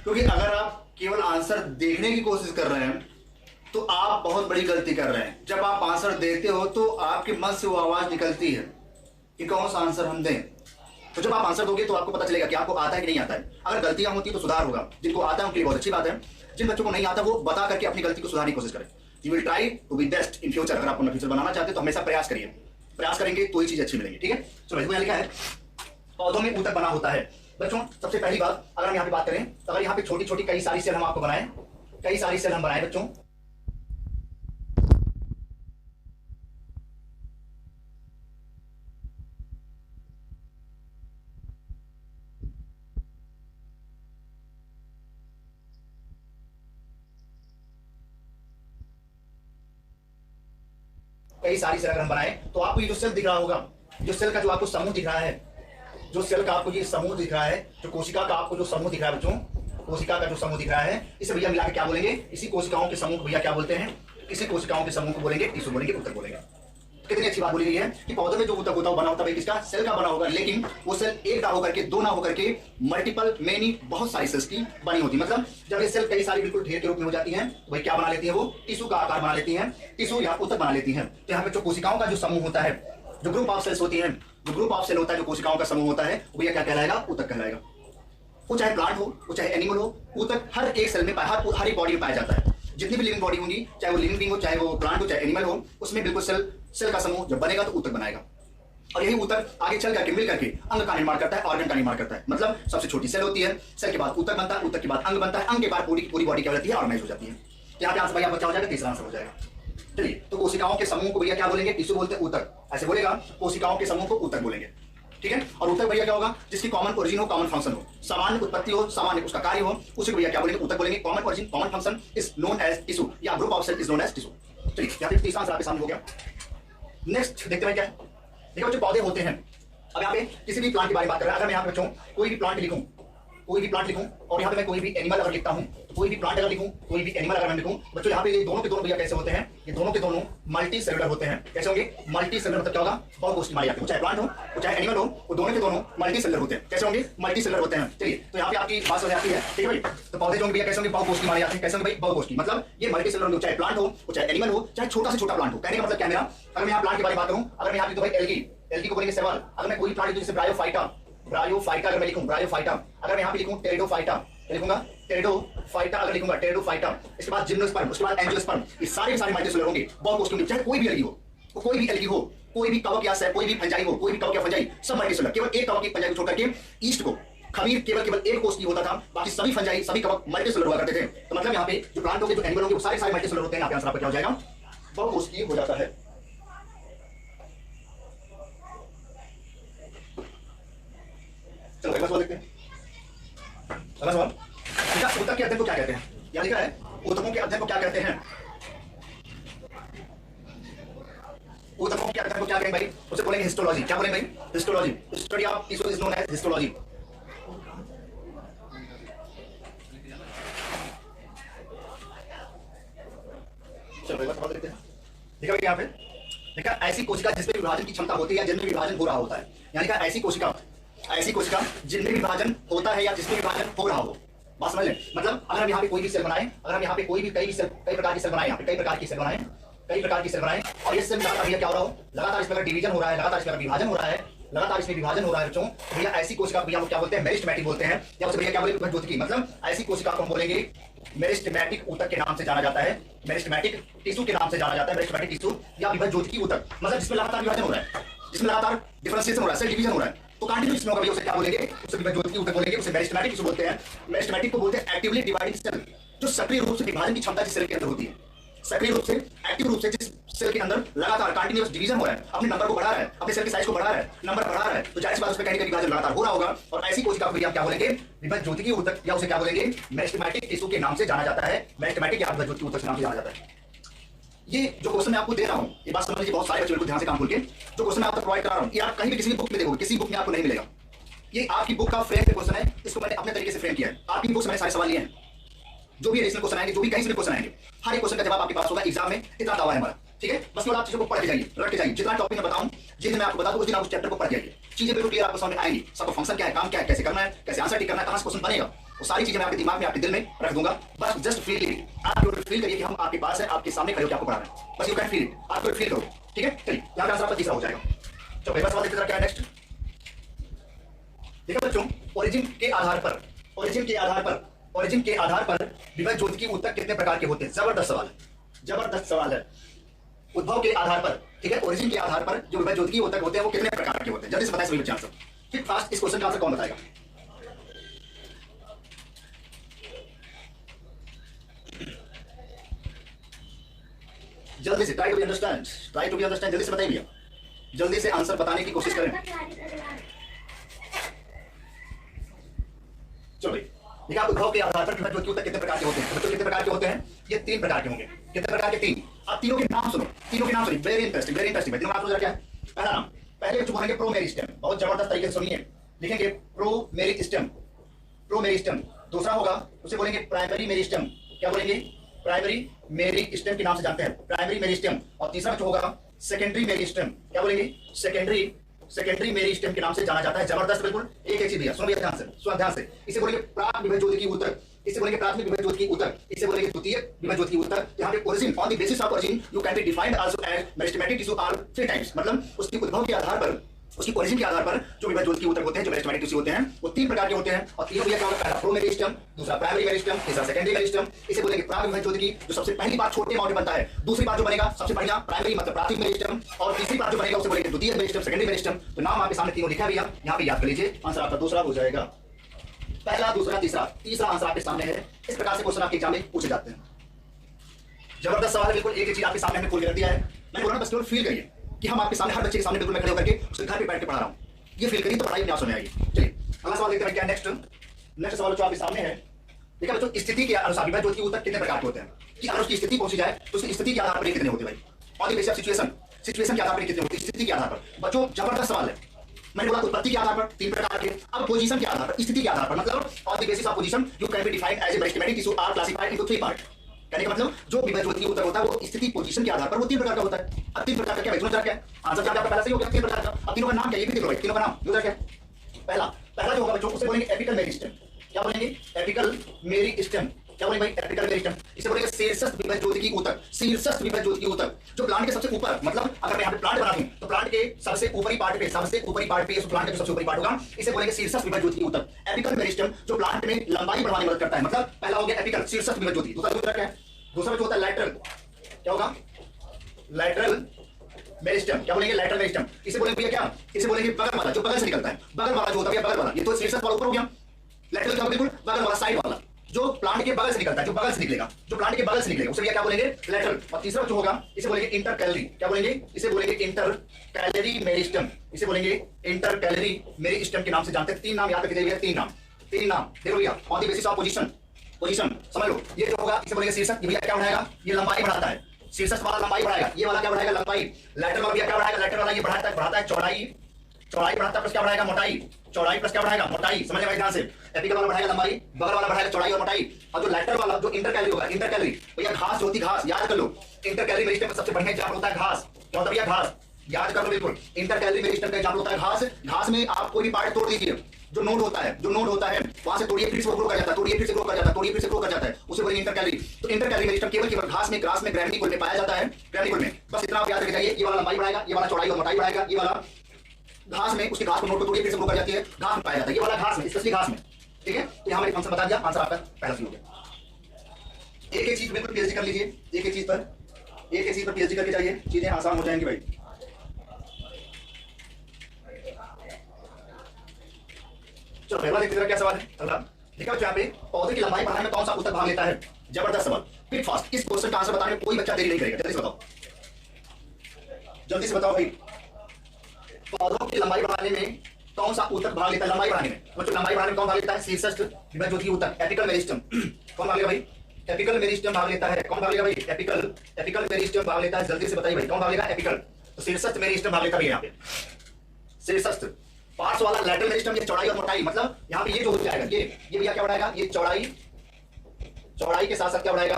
क्योंकि अगर आप केवल आंसर देखने की कोशिश कर रहे हैं तो आप बहुत बड़ी गलती कर रहे हैं। जब आप आंसर देते हो तो आपके मन से वो आवाज निकलती है कि कौन सा आंसर हम दें। तो जब आप आंसर दोगे तो आपको पता चलेगा कि आपको आता है कि नहीं आता है। अगर गलतियां होती तो सुधार होगा। जिनको आता है उनके लिए बहुत अच्छी बात है। जिन बच्चों को नहीं आता वो बता करके अपनी गलती को सुधारने की कोशिश करें। You will try to be best in future. अगर आप अपना फ्यूचर बनाना चाहते हैं तो हमेशा प्रयास करिए। प्रयास करेंगे तो ही चीज अच्छी मिलेगी। ठीक है, चलो इसमें लिखा है पौधों में ऊतक बना होता है। बच्चों सबसे पहली बात, अगर हम यहाँ पे बात करें तो अगर यहाँ पे छोटी छोटी कई सारी सेल हम आपको बनाए, कई सारी सेल हम बनाए बच्चों, कई सारी सेल अगर हम बनाए तो आपको ये जो सेल दिख रहा होगा, जो सेल का जो आपको समूह दिख रहा है, जो सेल का आपको ये समूह दिख रहा है, जो कोशिका का आपको जो समूह दिख रहा है बच्चों, कोशिका का जो समूह दिख रहा है, इसे भैया मिला के क्या बोलेंगे? इसी कोशिकाओं के समूह को भैया क्या बोलते हैं? इसी कोशिकाओं के समूह को बोलेंगे टिश्यू, बोलेंगे ऊतक बोलेंगे। कितनी अच्छी बात बोली गई है कि पौधे में जो ऊतक होता है बना होता है किसका? सेल का बना होगा। लेकिन वो सेल एक ना होकर के, दो ना होकर के, मल्टीपल मेनी बहुत सारी सेल्स की बनी होती है। मतलब जब ये सेल कई सारी बिल्कुल ढेर के रूप में हो जाती हैं तो वही क्या बना लेती है? वो टिश्यू का आकार बना लेती हैं, टिश्यू या ऊतक बना लेती हैं। तो यहाँ पे जो कोशिकाओं का जो समूह होता है, जो ग्रुप ऑफ सेल्स होती हैं, जो ग्रुप ऑफ सेल होता है, जो कोशिकाओं का समूह होता है, वो क्या कहलाएगा? ऊतक कहलाएगा। वो चाहे प्लांट हो, वो चाहे एनिमल हो, ऊतक हर एक सेल में, हर एक बॉडी में पाया जाता है। जितनी भी लिविंग बॉडी होंगी, चाहे वो लिविंग बीइंग हो, चाहे वो प्लांट हो, चाहे एनिमल हो, उसमें बिल्कुल सेल का समूह जब बनेगा तो ऊतक बनाएगा। और यही ऊतक आगे चल करके मिल करके अंग का निर्माण करता है, ऑर्गन का निर्माण करता है। मतलब सबसे छोटी सेल होती है, सेल के बाद ऊतक बनता है, ऊतक के बाद अंग बनता है, अंग के बाद पूरी बॉडी क्या हो जाती है? ऑर्गेनाइज हो जाती है। यहाँ पे आंसर भैया बच्चा हो जाएगा, तीसरा आंसर हो जाएगा। चलिए, तो कोशिकाओं के समूह को भैया क्या बोलेंगे? टिश्यू बोलते हैं, ऊतक ऐसे बोलेगा। कोशिकाओं के समूह को ऊतक बोलेंगे। ठीक है, और ऊतक भैया क्या होगा? जिसकी कॉमन ओरिजिन हो, कॉमन फंक्शन हो, सामान्य उत्पत्ति हो, सामान्य उसका कार्य हो, उसी को भैया क्या बोलेंगे? ऊतक बोलेंगे। Common origin, common function is known as tissue, या group of cell is known as tissue. चलिए, यहाँ पे तीसरा आंसर आपके सामने हो गया। नेक्स्ट देखते हैं क्या है। देखो बच्चों, पौधे होते हैं। अब यहाँ पे किसी भी प्लांट के बारे में बात कर रहे हैं। अगर मैं यहाँ पे बच्चों कोई भी प्लांट लिखूं, कोई भी प्लांट लिखूं, और यहाँ पे मैं कोई भी एनिमल अगर लिखता हूं, तो कोई भी प्लांट अगर लिखूं, कोई भी एनिमल अगर मैं लिखूं, बच्चों यहाँ पे ये दोनों के दोनों भैया कैसे होते हैं? ये दोनों के दोनों मल्टी सेलुलर होते हैं। कैसे होंगे? मल्टी सेलुलर मतलब क्या होगा? बहुकोष्ठी माने जाते हैं। चाहे प्लांट हो, चाहे एनिमल हो, वो दोनों के दोनों मल्टी सेलुलर होते हैं। कैसे होंगे? मल्टी सेलुलर होते हैं। चलिए, तो यहाँ पे आपकी बात हो जाती है। ठीक है भाई, तो पौधे जो भैया कैसे होंगे? बहुकोष्ठी माने जाते हैं। कैसे होंगे भाई? बहुकोष्ठी मतलब ये मल्टी सेलुलर होंगे, चाहे प्लांट हो, चाहे एनिमल हो, चाहे छोटा से छोटा प्लांट हो। कहने का मतलब क्या मेरा? अगर मैं यहाँ प्लांट के बारे में बात करूं, अगर मैं यहाँ लिखूं भाई एल्गी, एल्गी को बोलेंगे सेवल। अगर मैं कोई प्लांट लिखूं जैसे ब्रायोफाइटा, ब्रायोफाइटा अगर मैं लिखूं, ब्रायोफाइटा, अगर मैं यहाँ पे लिखूं टेरिडोफाइटा, लिखूंगा टेरिडोफाइटा, अगर लिखूंगा टेरिडोफाइटा, इसके बाद जिम्नोस्पर्म, उसके बाद एंजियोस्पर्म, ये सारे के सारे मल्टीसेलुलर होंगे, बहुकोष्ठी होंगे। चाहे कोई भी एल्गी हो, कोई भी एल्गी हो, कोई भी कवक या कोई भी फंजाई हो, कोई भी कवक या फंजाई, सब मल्टीसेलुलर। केवल एक कवक की फंजाई को छोड़ करके ईस्ट को खमीर केवल एक कोष्ठी होता था, बाकी सभी फंजाई, सभी कवक मल्टीसेलुलर हुआ करते थे। तो मतलब यहाँ पे जो प्लांट होंगे, जो एनिमल होंगे, वो सारे मल्टीसेलुलर होते हैं। यहाँ पे आंसर आपका क्या हो जाएगा? बहुकोष्ठी हो जाता है। चलो अगला सवाल देखते हैं। अगला सवाल, ऊतक के अध्ययन को क्या कहते हैं? यहाँ लिखा है ऊतकों के अध्ययन को क्या कहते हैं? ऊतकों के अध्ययन को क्या कहेंगे भाई? उसे बोलेंगे हिस्टोलॉजी। क्या बोलेंगे भाई? Histology. Study of tissue is known as histology. चलो अगला सवाल देखते हैं। देखा भाई यहाँ पे, देखा ऐसी कोशिका जिसमें विभाजन की क्षमता होती है या जिनमें विभाजन हो रहा होता है। यानी कि ऐसी कोशिका जिनमें विभाजन होता है या जिसमें विभाजन हो रहा हो। बात समझ लें? मतलब अगर हम यहाँ पे कोई भी सेल बनाएं, अगर हम यहाँ पे कोई प्रकार की सेल बनाएं, यहाँ पे कई प्रकार की सेल बनाएं, और ये सेल लगातार क्या हो रहा हो? लगातार इसमें डिवीजन हो रहा है, लगातार इसमें विभाजन हो रहा है, लगातार इसमें विभाजन हो रहा है बच्चों, भैया ऐसी कोशिका भैया क्या बोलते हैं? मेरिस्टेमेटिक बोलते हैं, या उसे भैया क्या बोलेंगे? विभाज्योतिकी। मतलब ऐसी कोशिका को हम बोलेंगे मेरिस्टेमेटिक ऊतक के नाम से जाना जाता है, मेरिस्टेमेटिक टिश्यू के नाम से जाना जाता है, मेरिस्टेमेटिक टिश्यू या विभाज्योतिकी ऊतक। मतलब जिसमें लगातार विभाजन हो रहा है, जिसमें लगातार डिफरेंशिएशन हो रहा है, सेल डिवीजन हो रहा है, तो कंटीन्यूअस में होगा भैया, उसे क्या बोलेंगे? उसे विभाज्योतिकी ऊतक बोलेंगे, उसे मेरिस्टेमेटिक टिश्यू बोलते हैं। मेरिस्टेमेटिक को बोलते हैं एक्टिवली डिवाइडिंग सेल, जो सक्रिय रूप से विभाजन की क्षमता जिस सेल के अंदर होती है। सक्रिय रूप से, एक्टिव रूप से जिस सेल के अंदर लगातार कंटीन्यूअस डिवीजन हो रहा है, अपने नंबर को बढ़ा रहा है, अपने सेल की साइज को बढ़ा रहा है, नंबर बढ़ा रहा है, तो जाहिर सी बात उसमें कहने का विभाजन लगातार हो रहा होगा। और ऐसी कोशिका को हम क्या बोलेंगे? विभाज्योतिकी ऊतक, या उसे क्या बोलेंगे? मेरिस्टेमेटिक टिश्यू के नाम से जाना जाता है, मेरिस्टेमेटिक या विभाज्योतिकी ऊतक के नाम से जाना जाता है। ये जो क्वेश्चन मैं आपको दे रहा हूं, ये बात समझ लीजिए, बहुत सारे बच्चे को ध्यान से काम खोल के जो क्वेश्चन मैं आपको प्रोवाइड करा रहा हूं, ये आप कहीं भी किसी भी बुक में देखोगे, किसी बुक में आपको नहीं मिलेगा। ये आपकी बुक का फ्रेम पे क्वेश्चन है, इसको मैंने अपने तरीके से फ्रेम किया है। आपकी बुक से मैंने सारे सवाल लिए हैं, जो भी एडिशनल क्वेश्चन आएंगे, जो भी कहीं से भी क्वेश्चन आएंगे, हर एक क्वेश्चन का जवाब आपके पास होगा एग्जाम में। इतना दावा है हमारा। ठीक है, बस केवल आप चीजों को पढ़ के जाइए, रट के जाइए। जितना टॉपिक मैं बताऊं, जिस दिन मैं आपको बता दूं, उस दिन आप उस चैप्टर को पढ़ जाइए। चीजें बिल्कुल क्लियर आपको समझ में आएंगी, सबको फंक्शन क्या है, काम क्या है, कैसे करना है, कैसे आंसर टिक करना है, कहां से क्वेश्चन बनेगा, वो सारी चीजें मैं आपके दिमाग में, आपके दिल में रख दूंगा। बस जस्ट फील इट, आप फील करिए कि हम आपके पास है, आपके सामने खड़े होकर आपको पढ़ा रहे हैं। बस यू कैन फील इट, आप फील करो। ठीक है, चलिए यहाँ का आंसर आपका तीसरा हो जाएगा। चलो पहला सवाल देखते क्या है नेक्स्ट। देखो बच्चों, ओरिजिन के आधार पर विभव ज्योति की उत्तक कितने प्रकार के होते हैं? जबरदस्त सवाल है, जबरदस्त सवाल है। उद्भव के आधार पर, ठीक है, ओरिजिन के आधार पर जो विभव ज्योति की उत्तक होते हैं वो कितने प्रकार के होते हैं? जल्दी से बताएं सभी बच्चे आंसर। फिर फास्ट इस क्वेश्चन का आंसर कौन बताएगा? जल्दी से, ट्राई टू बी अंडरस्टैंड, जल्दी से बताइए भैया, जल्दी से आंसर बताने की कोशिश करें। चलो भाई, देखिए आप उद्भव के आधार पर विभव ज्योति की उत्तक कितने प्रकार के होते हैं? बच्चों कितने प्रकार के होते हैं? ये 3 प्रकार के होंगे। कितने प्रकार के? 3। आप तीनों के नाम सुनो, तीनों के नाम सुनिए, वेरी इंटरेस्टिंग, वेरी इंटरेस्टिंग। तीनों नाम क्या है? पहला नाम, पहले बच्चों बोलेंगे प्रोमेरिस्टेम, बहुत जबरदस्त तरीके से सुनिए, लिखेंगे प्रोमेरिस्टेम, प्रोमेरिस्टेम। दूसरा होगा उसे बोलेंगे प्राइमरी मेरिस्टेम, क्या बोलेंगे? प्राइमरी मेरिस्टेम के नाम से जानते हैं, प्राइमरी मेरिस्टेम। और तीसरा जो होगा सेकेंडरी मेरिस्टेम, क्या बोलेंगे? सेकेंडरी मेरिस्टेम के नाम से जाना जाता है। जबरदस्त, बिल्कुल एक एक चीज भैया, सुनो भैया ध्यान से, सुनो ध्यान से। इसे बोलेंगे प्राक विभव ज्योति की उत्तक, इसे बोलेंगे प्राथमिक विभव ज्योति की उत्तक, इसे बोलेंगे द्वितीय विभव ज्योति की उत्तक। यहाँ पे origin, on the basis of origin you can be defined also as meristematic tissue are 3 times, मतलब उसकी उद्भव के आधार पर, उसकी ओरिजिन के आधार पर जो विभव ज्योति की उत्तक होते हैं, जो मेरिस्टेमेटिक टिश्यू होते हैं, वो 3 प्रकार के होते हैं। और तीनों भैया क्या होगा? पहला प्रोमेरिस्टेम, दूसरा प्राइमरी मेरिस्टेम, तीसरा सेकेंडरी मेरिस्टेम। इसे बोलेंगे प्राक विभव ज्योति की, जो सबसे पहली बार छोटे अमाउंट में बनता है, दूसरी बार जो बनेगा सबसे बढ़िया प्राइमरी मतलब प्राथमिक मेरिस्टेम, और तीसरी बार जो बनेगा उसे बोलेंगे द्वितीय मेरिस्टेम, सेकेंडरी मेरिस्टेम। तो नाम आपके सामने तीनों लिखा है भैया, यहाँ पे याद कर लीजिए। आंसर आपका दूसरा हो जाएगा। पहला, दूसरा, तीसरा आंसर आपके सामने है। इस प्रकार से क्वेश्चन आपके एग्जाम में पूछे जाते हैं। जबरदस्त सवाल है, बिल्कुल एक एक चीज आपके सामने हमने खोल कर दिया है। मैं बोल रहा हूं बस केवल फील करिए कि हम आपके सामने, हर बच्चे के सामने बिल्कुल मैं खड़े होकर के उसके घर पे बैठ के पढ़ा रहा हूं। ये फील करिए तो पढ़ाई अपने आप समझ आएगी। चलिए अगला सवाल देखते हैं क्या नेक्स्ट सवाल जो आपके सामने है। देखिए बच्चों, स्थिति के अनुसार विभव ज्योति की उत्तक कितने प्रकार के होते हैं? कि अगर उसकी स्थिति पहुंची जाए तो उसकी स्थिति के आधार पर कितने होते हैं भाई? On the basis of situation के आधार पर कितने होते हैं? स्थिति के आधार पर। बच्चों जबरदस्त सवाल है। मैंने बोला उत्पत्ति के आधार पर 3 प्रकार के, अब पोजीशन के आधार पर, स्थिति के आधार पर, मतलब on the basis of position you can be defined as a meristematic tissue are classified into 3 part. कहने का मतलब जो विभव ज्योति की उत्तक होता है वो स्थिति पोजीशन के आधार पर वो 3 प्रकार का होता है। अब 3 प्रकार का क्या भाई? क्या आंसर क्या आपका पहले से ही हो गया? 3 प्रकार का। अब तीनों का नाम क्या? ये भी देख लो भाई, तीनों का नाम जो क्या? पहला जो होगा बच्चों उसे बोलेंगे एपिकल मेरिस्टेम, क्या बोलेंगे? एपिकल मेरिस्टेम, क्या बोलेंगे भाई? Apical meristem. इसे बोलेंगे शीर्षस्थ विभव ज्योति की उत्तक, शीर्षस्थ विभव ज्योति की उत्तक, जो प्लांट के सबसे ऊपर, मतलब अगर मैं यहाँ पे प्लांट बना दूं तो प्लांट के सबसे ऊपरी पार्ट पे, प्लांट के सबसे ऊपरी पार्ट होगा, इसे बोलेंगे शीर्षस्थ विभव ज्योति की उत्तक। एपिकल मेरिस्टेम जो प्लांट में लंबाई बढ़ाने में मदद करता है, मतलब पहला हो गया एपिकल शीर्षस्थ विभव ज्योति। दूसरा क्या है? दूसरा जो होता है लैटरल, क्या होगा? लैटरल मेरिस्टेम, क्या बोलेंगे? Lateral meristem. इसे बोलेंगे भैया क्या? इसे बोलेंगे बगल वाला, जो बगल से निकलता है, बगल वाला जो होता है, बगल वाला। ये तो शीर्षस्थ वाला ऊपर हो गया, लैटरल क्या? बिल्कुल बगल वाला, साइड वाला, जो प्लांट के बगल से निकलता है, जो बगल से निकलेगा, जो प्लांट के बगल से निकलेगा, उसे क्या बोलेंगे? लैटरल। और तीसरा जो होगा इसे बोलेंगे इंटरकैलरी, क्या बोलेंगे? इसे बोलेंगे इंटरकैलरी मेरिस्टेम, इसे बोलेंगे इंटरकैलरी मेरिस्टेम के नाम से जानते हैं। 3 नाम याद रखिए भैया, 3 नाम देखो भैया, on the basis of position समझ लो। ये जो होगा इसे बोलेंगे शीर्षक, ये भैया क्या बढ़ाएगा? ये लंबाई बढ़ाता है, शीर्षक वाला लंबाई बढ़ाएगा, ये वाला क्या बढ़ाएगा? लंबाई। लैटरल वाला क्या बढ़ाएगा? लैटरल वाला ये बढ़ाता है चौड़ाई बढ़ाता है, प्लस क्या बढ़ाएगा? मोटाई। चौड़ाई प्लस क्या बढ़ाएगा? मोटाई। समझ भाई ध्यान से। एपिकल वाला बढ़ाएगा लंबाई, बगल वाला बढ़ाएगा चौड़ाई और मोटाई। और जो लैटरल वाला जो इंटरकैलरी होगा, इंटरकैलरी भैया घास होती, घास याद कर लो। इंटरकैलरी मेरिस्टेम में सबसे बढ़िया एग्जाम्पल होता है घास, क्या होता है भैया? घास याद कर लो बिल्कुल। इंटरकैलरी मेरिस्टेम का एग्जाम्पल होता है घास। घास में आप कोई भी पार्ट तोड़ दीजिए, जो नोड होता है वहां से तोड़िए, फिर से ग्रो कर जाता है, तोड़िए फिर से ग्रो कर जाता है, तोड़िए फिर से ग्रो कर जाता है, उसे बोलेंगे इंटरकैलरी। तो इंटरकैलरी मेरिस्टेम केवल घास में, ग्रास में, ग्रेविटी में पाया जाता है, ग्रेविटी में। बस इतना आप याद रख जाइए, ये वाला लंबाई बढ़ाएगा, ये वाला चौड़ाई और मोटाई बढ़ाएगा, ये वाला घास में, उसके घास को नोड को तोड़िए फिर से ग्रो कर जाती है, घास में पाया जाता है, ये वाला घास में, स्पेशली घास में। ठीक है, तो यहाँ मैंने फंक्शन बता दिया, आंसर आपका पहला सी हो गया। एक चीज बिल्कुल पीएचडी कर लीजिए, एक चीज पर पीएचडी करके जाइए, चीजें आसान हो जाएंगी भाई। चलो पहला देखते हैं क्या सवाल है। अगला देखा यहाँ पे, पौधे की लंबाई बढ़ाने में कौन सा उत्तक भाग लेता है? जबरदस्त सवाल, क्विक फास्ट। इस क्वेश्चन का आंसर बताने में कोई बच्चा देरी नहीं करेगा, जल्दी से बताओ, जल्दी से बताओ भाई। पौधों की लंबाई बढ़ाने में कौन सा उत्तक भाग लेता है? लंबाई बढ़ाने में, बच्चों लंबाई बढ़ाने में कौन भाग लेता है? शीर्षस्थ विभव ज्योति उत्तक, एपिकल मेरिस्टेम। कौन भाग लेगा भाई? एपिकल मेरिस्टेम भाग लेता है। कौन भाग लेगा भाई? एपिकल मेरिस्टेम भाग लेता है। जल्दी से बताइए भाई, कौन भाग लेगा? एपिकल। तो शीर्षस्थ मेरिस्टेम भाग लेता है यहाँ पे, शीर्षस्थ। पार्ट्स वाला लैटरल मेरिस्टेम, ये चौड़ाई और मोटाई, मतलब यहाँ पे ये जो हो जाएगा, ये भैया क्या बढ़ाएगा? ये चौड़ाई के साथ साथ क्या बढ़ाएगा?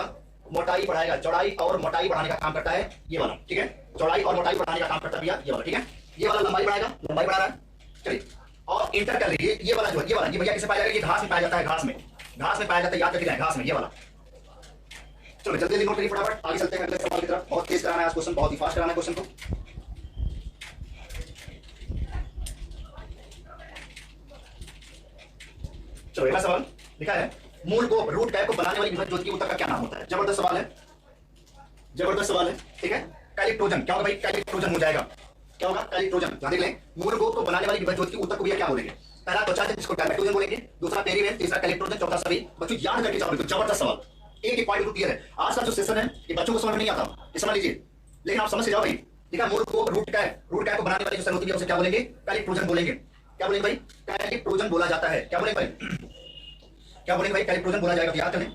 मोटाई बढ़ाएगा। चौड़ाई और मोटाई बढ़ाने का काम करता है ये वाला, ठीक है? चौड़ाई और मोटाई बढ़ाने का काम करता है भैया ये वाला, ठीक है? ये वाला लंबाई बढ़ाएगा, लंबाई बढ़ा रहा है। चलिए, और इंटरकैलरी ये वाला जो है, ये भैया किसे पाया जाएगा? ये घास में पाया जाता है, घास घास में पाया जाता है, याद करके जाए, घास में, ये वाला। चलो जल्दी जल्दी नोट करिए फटाफट, आगे चलते हैं अगले सवाल की तरफ। बहुत तेज कराना है आज क्वेश्चन, बहुत ही फास्ट कराना है क्वेश्चन को। चलो अगला सवाल लिखा है, मूल को रूट कैप को बनाने वाली विभक्त ज्योति की ऊतक का क्या नाम होता है? जबरदस्त सवाल है, जबरदस्त सवाल है, ठीक है। कैलिप्टोजन, क्या होगा भाई? कैलिप्टोजन हो जाएगा। क्या होगा? कैलिप्टोजन। ध्यान देख लें, मूल को बनाने वाली विभक्त ज्योति की ऊतक को भैया क्या बोलेंगे? पहला त्वचा जिसको डर्मेटोजन बोलेंगे, दूसरा पेरीवेम, तीसरा कैलिप्टोजन, चौथा सभी। बच्चों याद करके जाओ, जबरदस्त सवाल, एक एक पॉइंट क्लियर है। आज का जो सेशन है ये बच्चों को समझ में नहीं आता, ये समझ लीजिए, लेकिन आप समझ से जाओ भाई। ठीक है, मूल को रूट कैप को बनाने वाली जो सेल होती है उसे क्या बोलेंगे? कैलिप्टोजन बोलेंगे। क्या बोलेंगे भाई? कैलिप्टोजन बोला जाता है। क्या बोलेंगे भाई? क्या बोलेंगे भाई? कैलिप्टोजन बोला जाएगा, याद करें।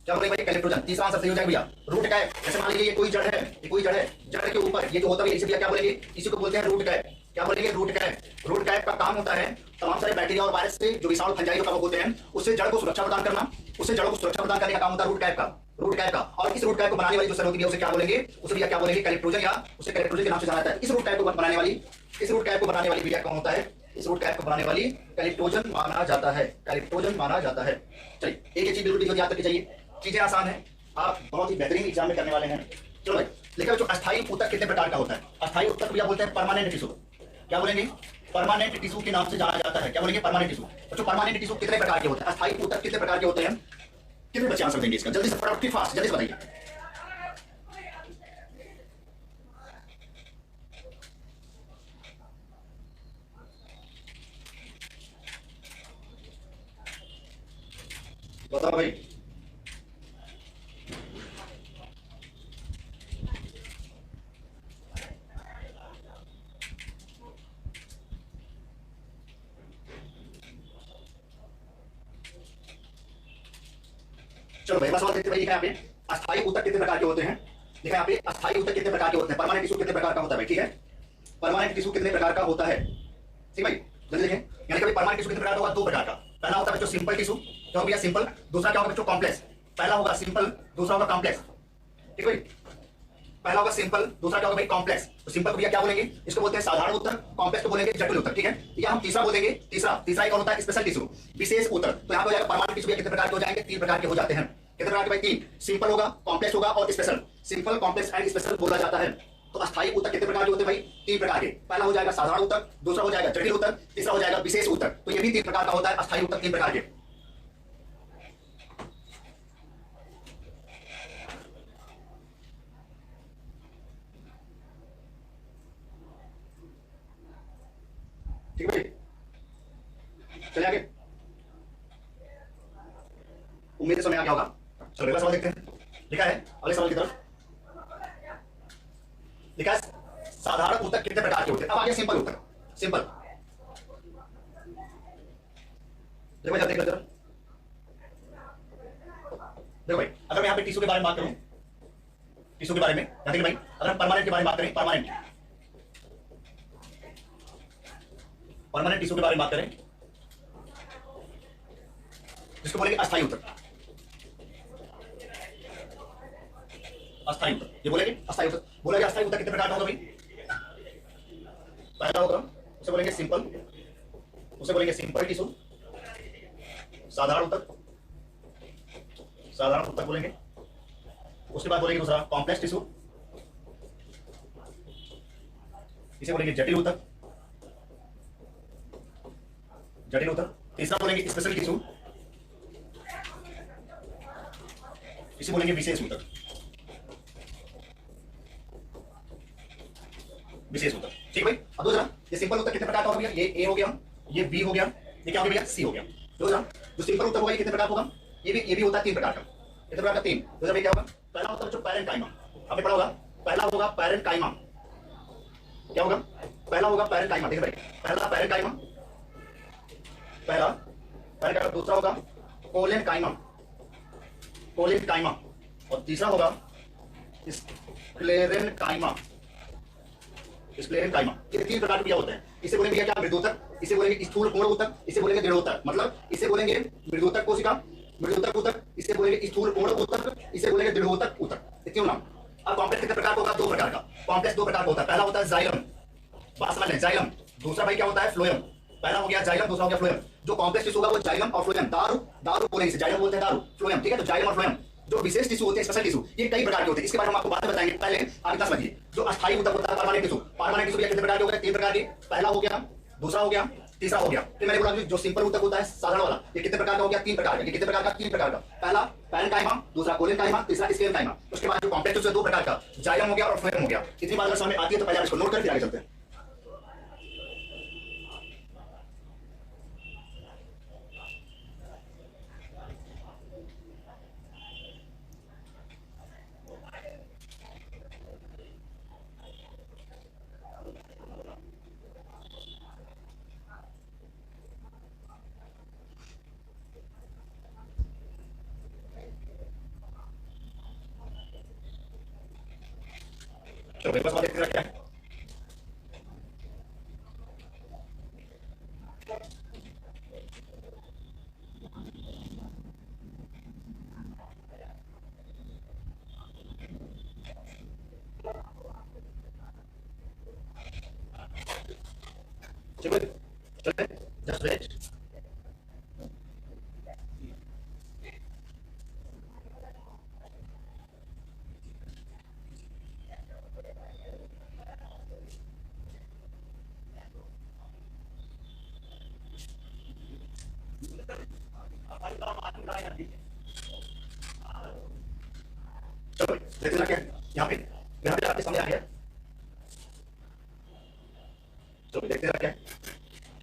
क्या बोलेंगे भाई? कैलिप्टोजन। तीसरा आंसर सही हो जाएगा भैया, रूट कैप। जैसे मान लीजिए ये कोई जड़ है, ये कोई जड़ है, जड़ के ऊपर ये जो होता है इसे भैया क्या बोलेंगे? इसी को बोलते हैं रूट कैप। क्या बोलेंगे? Root cap. रूट कैप का काम होता है तमाम सारे बैक्टीरिया और वायरस से जो विषाणु फंजाई कवक होते हैं उससे जड़ को सुरक्षा प्रदान करना, उससे जड़ को सुरक्षा प्रदान करने का काम होता है रूट कैप का, रूट कैप का। और इस रूट कैप को बनाने वाली जो सेल होती है उसे क्या बोलेंगे? उसे भैया क्या बोलेंगे? कैलिप्टोजन, या उसे कैलिप्टोजन के नाम से जाना जाता है। इस रूट कैप को बनाने वाली भैया कौन होता है? इस रूट कैप को बनाने वाली कैलिप्टोजन माना जाता है, कैलिप्टोजन माना जाता है। चलिए एक चीज बिल्कुल याद करके चाहिए, चीजें आसान है, आप बहुत ही बेहतरीन एग्जाम में करने वाले हैं। चलो भाई लेकिन जो अस्थायी ऊतक कितने प्रकार का होता है? अस्थायी ऊतक भैया बोलते हैं परमानेंट टिश्यू। क्या बोलेंगे? परमानेंट टिश्यू के नाम से जाना जाता है। क्या बोलेंगे? Permanent tissue. बच्चों परमानेंट टिश्यू कितने प्रकार के होते हैं? अस्थायी ऊतक कितने प्रकार के होते हैं? कितने बच्चे आंसर देंगे इसका? जल्दी से फटाफट, फास्ट, जल्दी से बताइए। बताओ भाई। चलो भाई सवाल देखते भाई, लिखा है यहाँ पे अस्थायी ऊतक कितने प्रकार के होते हैं? लिखा है यहाँ पे अस्थायी ऊतक कितने प्रकार के होते हैं? परमानेंट टिश्यू कितने प्रकार का होता है भाई? ठीक है, परमानेंट टिश्यू कितने प्रकार का होता है? ठीक भाई जल्दी देखें, यानी कि परमानेंट टिश्यू कितने प्रकार का होगा? दो प्रकार का। पहला होता है बच्चों सिंपल टिश्यू, क्या भैया? सिंपल। दूसरा क्या होगा बच्चों? कॉम्प्लेक्स। पहला होगा सिंपल, दूसरा होगा कॉम्प्लेक्स। ठीक भाई, पहला होगा सिंपल, दूसरा क्या होगा भाई? कॉम्प्लेक्स। तो सिंपल को भैया क्या बोलेंगे? इसको बोलते हैं साधारण ऊतक, कॉम्प्लेक्स को बोलेंगे जटिल ऊतक। ठीक है, या हम तीसरा बोलेंगे, तीसरा एक और होता है स्पेशल टिश्यू, विशेष ऊतक। तो यहाँ पे हो जाएगा परमानेंट टिश्यू कितने प्रकार के हो जाएंगे? तीन प्रकार के हो जाते हैं। कितने प्रकार के भाई? तीन। सिंपल होगा, कॉम्प्लेक्स होगा और special. Simple, complex and special बोला जाता है। तो अस्थायी ऊतक कितने प्रकार के होते हैं भाई? तीन प्रकार के। पहला हो जाएगा साधारण ऊतक, दूसरा हो जाएगा जटिल ऊतक, तीसरा हो जाएगा विशेष ऊतक। तो ये भी तीन प्रकार का होता है, अस्थायी ऊतक तीन प्रकार के। ठीक है भाई, चलिए आगे, उम्मीद है समय आ गया होगा। चलो अगला सवाल देखते हैं, लिखा है अगले सवाल की तरफ, लिखा है साधारण ऊतक कितने प्रकार के होते हैं? अब आगे सिंपल ऊतक। सिंपल देखो जरा, देखो भाई, अगर मैं यहाँ पे टिश्यू के बारे में बात करूं, टिश्यू के बारे में, देखिए भाई अगर हम परमानेंट के बारे में बात करें, परमानेंट टिश्यू के बारे में बात करें, जिसको बोलेंगे अस्थायी ऊतक, अस्थायी ऊतक, ये बोलेंगे अस्थायी ऊतक। बोलेंगे अस्थायी ऊतक कितने प्रकार का होगा भाई? पहला होगा उसे बोलेंगे सिंपल, उसे बोलेंगे सिंपल टिश्यू, साधारण ऊतक, साधारण ऊतक बोलेंगे। उसके बाद बोलेंगे दूसरा कॉम्प्लेक्स टिश्यू, इसे बोलेंगे जटिल ऊतक, जटिल ऊतक। तीसरा बोलेंगे स्पेशल टिश्यू, इसे बोलेंगे विशेष ऊतक, विशेष ऊतक। ठीक भाई, अब दो जरा, ये सिंपल ऊतक कितने प्रकार का होगा भैया? ये ए हो गया, ये बी हो गया, ये क्या हो गया भैया? सी हो गया। दो जरा, जो सिंपल ऊतक होगा ये कितने प्रकार होगा? ये भी होता है तीन प्रकार का। कितने प्रकार का? तीन। दो जरा क्या होगा? पहला होता है जो पैरेंकाइमा, आपने पढ़ा होगा, पहला होगा पैरेंकाइमा। क्या होगा? पहला होगा पैरेंकाइमा। देखिए भाई, पहला पैरेंकाइमा, पहला पैरेंकाइमा। दूसरा होगा कोलेनकाइमा, कोलेनकाइमा। और तीसरा होगा स्क्लेरेनकाइमा, स्क्लेरेनकाइमा। ये तीन प्रकार के होते हैं। इसे बोलेंगे क्या? मृदुतक, इसे बोलेंगे स्थूल कोण ऊतक, इसे बोलेंगे दृढ़ोतक। मतलब इसे बोलेंगे मृदुतक कोशिका, मृदुतक ऊतक, इसे बोलेंगे स्थूल कोण ऊतक, इसे बोलेंगे दृढ़ोतक ऊतक। क्यों नाम? अब कॉम्प्लेक्स कितने प्रकार का होगा? दो प्रकार का। कॉम्प्लेक्स दो प्रकार का होता है। पहला होता है जाइलम, बात समझ लें, जाइलम। दूसरा भाई क्या होता है? फ्लोएम। पहला हो गया जाइलम, दूसरा हो गया फ्लोएम। जो कॉम्प्लेक्स टिश्यू होगा वो जाइलम और फ्लोएम, दारू दारू बोलेंगे इसे, जाइलम बोलते हैं दारू, फ्लोएम, ठीक है। तो जाइलम और फ्लोएम जो विशेष टिश्यू होते हैं, स्पेशल टिश्यू, ये कई प्रकार के होते हैं, इसके बारे में हम आपको बाद में बताएंगे। पहले आप इतना समझिए, जो अस्थायी ऊतक होता है परमानेंट टिश्यू, परमानेंट टिश्यू कितने प्रकार के हो गए? 3 प्रकार के। पहला हो गया, दूसरा हो गया, तीसरा हो गया। फिर मैंने बोला जो सिंपल ऊतक होता है साधारण वाला, ये कितने प्रकार का हो गया? 3 प्रकार का। ये कितने प्रकार का? 3 प्रकार का। पहला पैरेन्काइमा, दूसरा कोलेनकाइमा, तीसरा स्क्लेरेन्काइमा। उसके बाद जो कॉम्प्लेक्स टिश्यू 2 प्रकार का, जाइलम हो गया और फ्लोएम हो गया। इतनी बात अगर समझ में आती है तो पहले आप इसको नोट करके आगे चलते हैं। चलो मेरे पास बात देखते हैं क्या है। चलो चले जस्ट वेट। चलो देखते हैं क्या है यहाँ पे आपके सामने आ गया। चलो देखते हैं क्या है,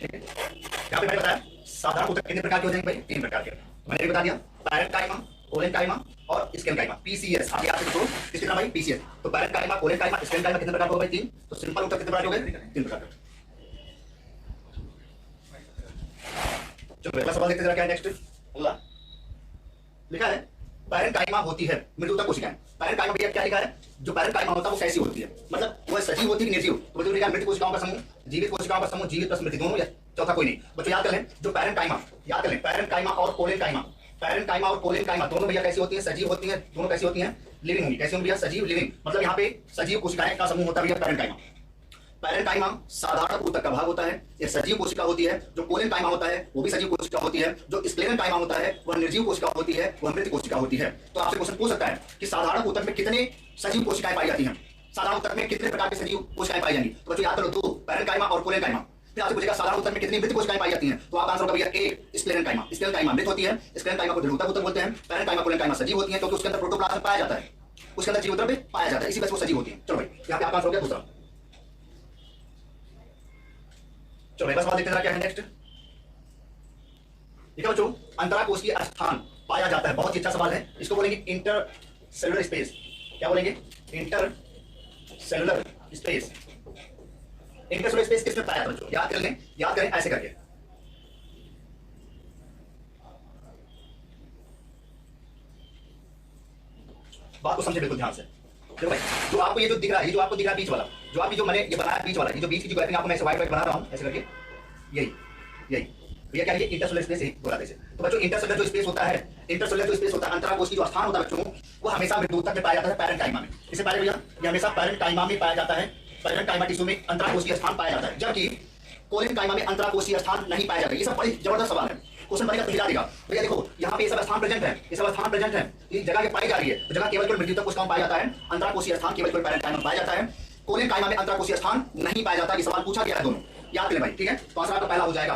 ठीक है। यहाँ पे मैंने बताया साधारण ऊतक कितने प्रकार के हो जाएंगे भाई? 3 प्रकार के। मैंने बता दिया पैरेन्काइमा, कोलेनकाइमा और स्क्लेरेन्काइमा, पीसीएस। आगे आपसे पूछो कितना भाई? पीसीएस। तो पैरेन्काइमा, कोलेनकाइमा, स्क्लेरेन्काइमा कितने प्रकार के हो गए? 3। तो सिंपल ऊतक कितने प्रकार के हो गए? 3 प्रकार के। चलो अगला सवाल देखते हैं क्या है नेक्स्ट। अगला लिखा है पैरेन्काइमा होती है मृदुता कोशिकाएं। पैरेन्काइमा भैया क्या लिखा है? जो पैरेन्काइमा होता है वो कैसी होती है, मतलब वो सजीव होती है कि निर्जीव? तो बच्चों लिखा है मृत कोशिकाओं का समूह, जीवित कोशिकाओं का समूह, जीवित प्लस मृत दोनों, या चौथा कोई नहीं। बच्चों याद कर लें जो पैरेन्काइमा, याद कर लें पैरेन्काइमा और कोलेनकाइमा, पैरेन्काइमा और कोलेनकाइमा दोनों भैया कैसी होती है? सजीव होती है। दोनों कैसी होती है? लिविंग होंगी। कैसी होंगी भैया? सजीव, लिविंग। मतलब यहाँ पे सजीव कोशिकाएं का समूह होता है भैया पैरेन्काइमा। पैरेन्काइमा साधारण ऊतक का भाग होता है, यह सजीव कोशिका होती है। जो कोलेनकाइमा होता है वो भी सजीव कोशिका होती है। जो स्क्लेरेन्काइमा होता है वह निर्जीव कोशिका होती है, वह मृत कोशिका होती है। तो आपसे क्वेश्चन पूछ सकता है कि साधारण ऊतक में कितने सजीव कोशिकाएं पाई जाती हैं? साधारण ऊतक में कितने प्रकार की सजीव कोशिकाएं पाई जाएंगी? तो बच्चों याद करो 2, पैरेन्काइमा और कोलेनकाइमा। फिर आपसे पूछेगा साधारण ऊतक में कितनी मृत कोशिकाएं पाई जाती हैं? तो आप आंसर होगा भैया ए, स्क्लेरेन्काइमा। स्क्लेरेन्काइमा मृत होती है, स्क्लेरेन्काइमा को दृढ़ ऊतक बोलते हैं, पैरेन्काइमा कोलेनकाइमा सजीव होती है क्योंकि उसके अंदर प्रोटोप्लाज्म पाया जाता है, उसके अंदर जीव द्रव्य पाया जाता है, इसी वजह से वो सजीव होती है। चलो भाई यहाँ पे आपका आंसर हो गया दूसरा। चलो एक सवाल देखते हैं क्या है नेक्स्ट। ठीक है बच्चों, अंतराकोशीय स्थान पाया जाता है, बहुत ही अच्छा सवाल है। इसको बोलेंगे इंटर सेलुलर स्पेस। क्या बोलेंगे? Inter cellular space. Inter cellular space किसमें पाया जाता है बच्चों? याद कर लें, याद करें ऐसे करके। बात को समझे बिल्कुल ध्यान से। देखो भाई जो आपको ये जो दिख रहा है, ये जो आपको दिख रहा है बीच वाला, जो आपकी जो मैंने ये बनाया बीच वाला, ये जो बीच की जो ग्राफिंग आपको मैं ऐसे व्हाइट बना रहा हूं ऐसे करके, यही यही भैया क्या है? इंटरसेलुलर स्पेस ही बोला जैसे। तो बच्चों इंटरसेलुलर जो स्पेस होता है, इंटरसेलुलर जो स्पेस होता है, अंतराकोशीय जो स्थान होता है बच्चों, वो हमेशा मृदुता में पाया जाता है पैरेन्काइमा में। इससे पहले भैया ये हमेशा पैरेन्काइमा में पाया जाता है, पैरेन्काइमा टिश्यू में अंतराकोशीय स्थान पाया जाता है, जबकि कोलेनकाइमा में अंतराकोशीय स्थान नहीं पाया जाता। ये सब बड़ी जबरदस्त सवाल है, क्वेश्चन बनेगा तो हिला देगा। भैया देखो यहाँ पे ये सब स्थान प्रेजेंट है, ये सब स्थान प्रेजेंट है, ये जगह के पाई जा रही है। तो जगह केवल मृदुता कोशिकाओं में पाया जाता है, अंतराकोशीय स्थान केवल पैरेन्काइमा में पाया जाता है, कोलेनकाइमा में अंतराकोशीय स्थान नहीं पाया जाता। ये सवाल पूछा गया है दोनों, याद करें भाई, ठीक है। तो आंसर आपका पहला हो जाएगा,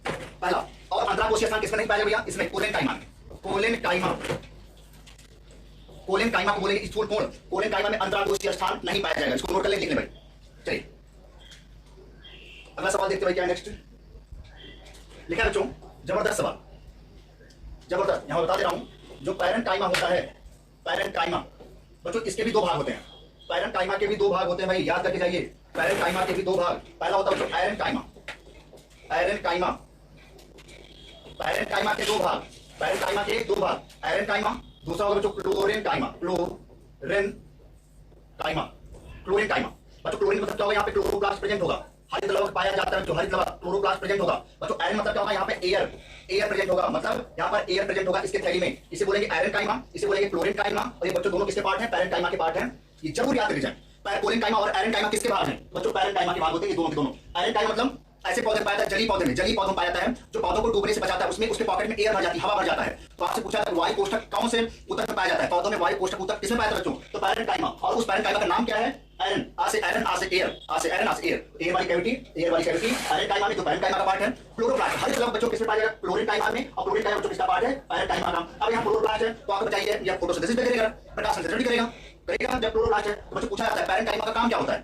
पहला। और अंतराकोशीय स्थान किसमें नहीं पाया जाएगा भैया? इसमें कोलेनकाइमा में। कोलेनकाइमा, कोलेनकाइमा को बोलेंगे स्थूल कोण, कोलेनकाइमा में अंतराकोशीय स्थान नहीं पाया जाएगा। इसको नोट कर लें, लिख लें भाई। चलिए अगला सवाल देखते भाई क्या है नेक्स्ट। लिखा है बच्चों, जबरदस्त सवाल, जबरदस्त। यहां बता दे रहा हूं, जो पैरेन्काइमा होता है, पैरेन्काइमा बच्चों इसके भी 2 भाग होते हैं। पैरेन्काइमा के भी 2 भाग होते हैं भाई, याद करके जाइए। पैरेन्काइमा के भी 2 भाग, पहला होता है बच्चों पैरेन्काइमा, पैरेन्काइमा, पैरेन्काइमा के 2 भाग, पैरेन्काइमा के 2 भाग, पैरेन्काइमा। दूसरा होगा बच्चों क्लोरेनकाइमा, क्लोरेनकाइमा, क्लोरेनकाइमा। बच्चों क्लोरीन मतलब क्या होगा? यहाँ पे क्लोरोप्लास्ट प्रेजेंट होगा, हरित लवक पाया जाता है, जो हरित लवक क्लोरोप्लास्ट प्रेजेंट होगा। बच्चों आयरन मतलब क्या होगा? यहाँ पे एयर, एयर प्रेजेंट होगा, मतलब यहाँ पर एयर प्रेजेंट होगा इसके थैली में। इसे बोलेंगे आयरनकाइमा, इसे बोलेंगे क्लोरेनकाइमा। और ये बच्चों दोनों किसके पार्ट हैं? पैरेन्काइमा के पार्ट हैं। ये जरूर याद रख लीजिए, कोलेनकाइमा और आयरनकाइमा किसके भाग हैं? बच्चों पैरेन्काइमा के भाग होते हैं ये दोनों के दोनों। आयरनकाइमा मतलब ऐसे पौधे पाया जाता है जली पौधे में, जली पौधों में पाया जाता है जो पौधों को डूबने से बचाता है, उसमें उसके पॉकेट में एयर भर जाती है, हवा भर जाता है। तो आपसे पूछा था वायु कोष्ठक कौन से ऊतक में पाया जाता है? पौधों में वायु कोष्ठक ऊतक किसमें पाया जाता है बच्चों? तो पैरेन्काइमा। और उस पैरेन्काइमा का नाम क्या है? आयरन। आ से आयरन, आ से एयर, आ से आयरन, आ से एयर। एयर वाली कैविटी, एयर वाली कैविटी पैरेन्काइमा में, तो पैरेन्काइमा का पार्ट है। क्लोरोप्लास्ट हर एक बच्चों किसमें पाया जाएगा? क्लोरेनकाइमा में। और क्लोरेनकाइमा बच्चों किसका पार्ट है? पैरेन्काइमा का। अब यहाँ क्लोरोप्लास्ट है तो आपको बताइए यह फोटोसिंथेसिस भी करेगा, प्रकाश संश्लेषण भी करेगा, करेगा। जब क्लोरोप्लास्ट है तो बच्चों पूछा जाता है पैरेन्काइमा का काम क्या होता है?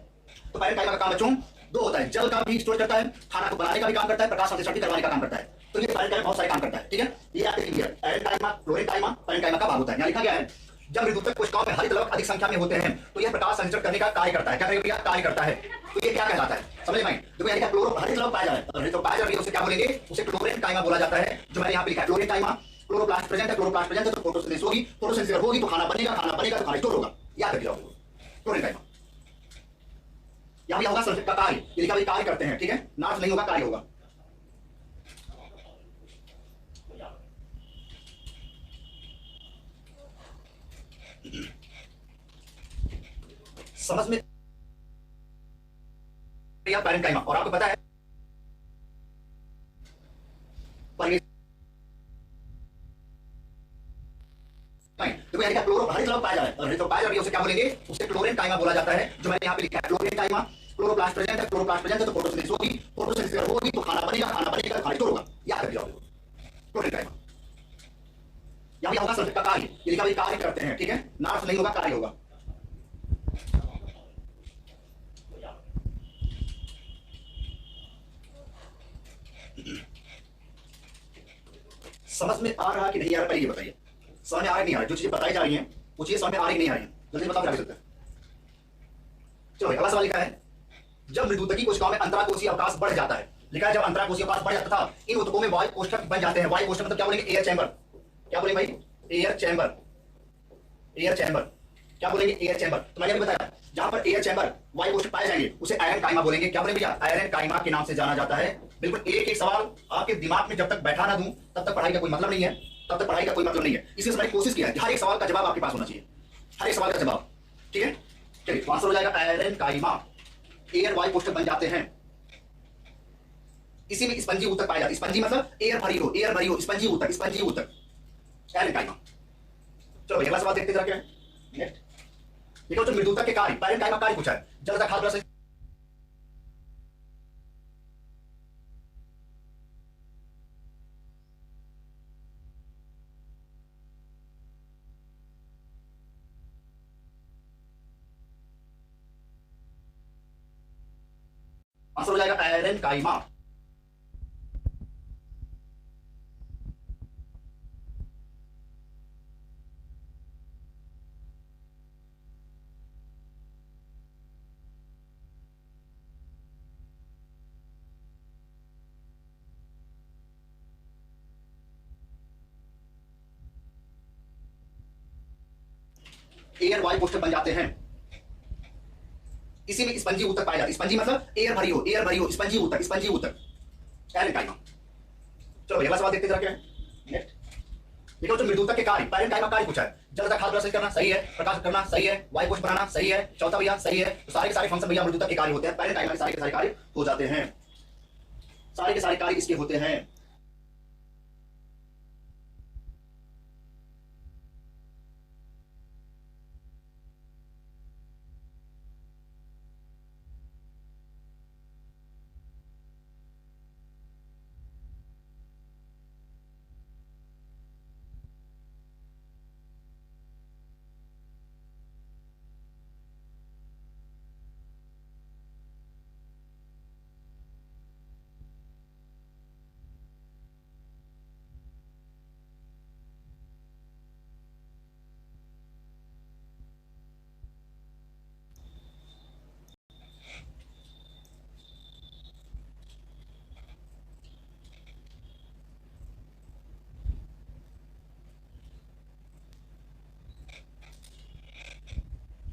तो पैरेन्काइमा का काम बच्चों दो होता है, जल का भी स्टोर करता है, खाना को बनाने का भी काम करता है, प्रकाश संश्लेषण भी करवाने का काम करता है। तो ये पैरेन्काइमा बहुत सारे काम करता है, ठीक है। ये आपके क्लियर पैरेन्काइमा, क्लोरेनकाइमा, पैरेन्काइमा का भाग होता है। यहाँ लिखा गया है जब मृदुतक कोशिकाओं में हरित लवक अधिक संख्या में होते हैं तो यह प्रकाश संश्लेषण करने का कार्य करता है। क्या करेगा? कार्य करता है। तो ये क्या कहलाता है? समझ में? देखो यहाँ क्लोरो हरित लवक पाया जा रहा है, हरित लवक पाया जा रहा है, उसे क्या बोलेंगे? उसे क्लोरेनकाइमा बोला जाता है। जो मैंने यहाँ पे लिखा है क्लोरेनकाइमा, क्लोरोप्लास्ट प्रेजेंट है, क्लोरोप्लास्ट प्रेजेंट है तो फोटोसिंथेसिस होगी, फोटोसिंथेसिस होगी तो खाना बनेगा, खाना बनेगा तो खाना स्टोर होगा। याद रखिए क्लोरेनकाइमा। यहाँ भी होगा संश्लेषण का कार्य, ये लिखा कार्य करते हैं, ठीक है, नाश नहीं होगा, कार्य होगा। समझ में पैरेन्काइमा। और आपको पता है देखो यानी क्लोरो हरित लवक पाया जा रहा है, हरित लवक पाया जा रही है, उसे क्या बोलेंगे? उसे क्लोरेनकाइमा बोला जाता है। जो मैंने यहाँ पे लिखा है क्लोरेनकाइमा, क्लोरोप्लास्ट प्रेजेंट है, क्लोरोप्लास्ट प्रेजेंट है तो फोटोसिंथेसिस होगी, फोटोसिंथेसिस होगी तो खाना बनेगा, खाना बनेगा तो खाना स्टोर होगा। याद रखिए क्लोरेनकाइमा। यहाँ भी होगा संश्लेषण का कार्य, ये लिखा कार्य करते हैं, ठीक है, नाश नहीं होगा, कार्य होगा। समझ में आ रहा कि नहीं आ रहा? पहले ये बताइए समझ में आ रहा नहीं आ रहा? जो चीजें बताई जा रही हैं वो चीजें समझ में आ रही नहीं आ रही? जल्दी बताओ, क्या सकते हैं? चलो अगला सवाल लिखा है जब मृदुतकी कोशिकाओं में अंतराकोशीय अवकाश बढ़ जाता है, लिखा है जब अंतराकोशीय अवकाश बढ़ जाता था इन ऊतकों में वायु कोष्ठक बन जाते हैं। वायु कोष्ठक मतलब क्या बोलेंगे? Air chamber. क्या बोलेंगे भाई? Air chamber, air chamber. क्या बोलेंगे? Air chamber. तो मैंने अभी बताया जहां पर एयर चैम्बर वायु कोष्ठक पाए जाएंगे उसे पैरेन्काइमा बोलेंगे। क्या बोलेंगे भैया? पैरेन्काइमा के नाम से जाना जाता है। बिल्कुल एक एक सवाल आपके दिमाग में जब तक बैठा ना दूं तब तक पढ़ाई का कोई मतलब नहीं है, तब तक पढ़ाई का कोई मतलब नहीं है। इसलिए मैंने कोशिश किया है कि हर एक सवाल का जवाब आपके पास होना चाहिए, हर एक सवाल का जवाब, ठीक है। चलिए आंसर हो जाएगा पैरेन्काइमा। एयर वायु कोष्ठक बन जाते हैं, इसी में स्पंजी ऊतक पाया जाता है। स्पंजी मतलब एयर भरी हो, एयर भरी हो, स्पंजी ऊतक, स्पंजी ऊतक, पैरेन्काइमा। चलो अगला सवाल देखते जरा क्या है। नेक्स्ट देखो जो मृदुतक के कार्य, पैरेन्काइमा कार्य पूछा है। जल तक हाथ आंसर हो जाएगा पैरेन्काइमा। एयर वायु कोष्ठक बन जाते हैं, इसी में स्पंजी ऊतक पाया जाता है। स्पंजी मतलब एयर भरी हो, एयर भरी हो, स्पंजी ऊतक, स्पंजी ऊतक, पैरेन्काइमा। चलो अगला सवाल देखते जरा क्या है। नेक्स्ट देखो जो मृदुतक के कार्य, पैरेन्काइमा कार्य पूछा है। जल तक हाथ ब्रश करना सही है, प्रकाश करना सही है, वायु कोश बनाना सही है, चौथा भैया सही है। तो सारे के सारे फंक्शन भैया मृदुतक के कार्य होते हैं, पैरेन्काइमा के सारे कार्य हो जाते हैं, सारे के सारे कार्य इसके होते हैं।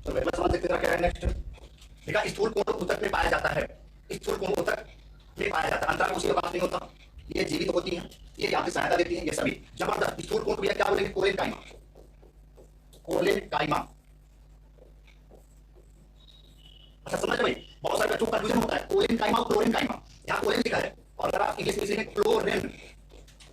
तो अगला सवाल देखते क्या है। नेक्स्ट देखा स्थूल कोण ऊतक में पाया जाता है, स्थूल कोण ऊतक में पाया जाता है, अंतराकोशीय बात नहीं होता, ये जीवित होती हैं, ये यांत्रिक सहायता देती हैं, ये सभी जबरदस्त। स्थूल कोण को क्या बोलेंगे? Collenchyma, collenchyma. अच्छा समझ भाई बहुत सारे बच्चों को कंफ्यूजन होता है कोलिन काइमा और क्लोरीन काइमा। यहाँ कोलिन लिखा है और अगर आप इंग्लिश में लिखेंगे क्लोरिन,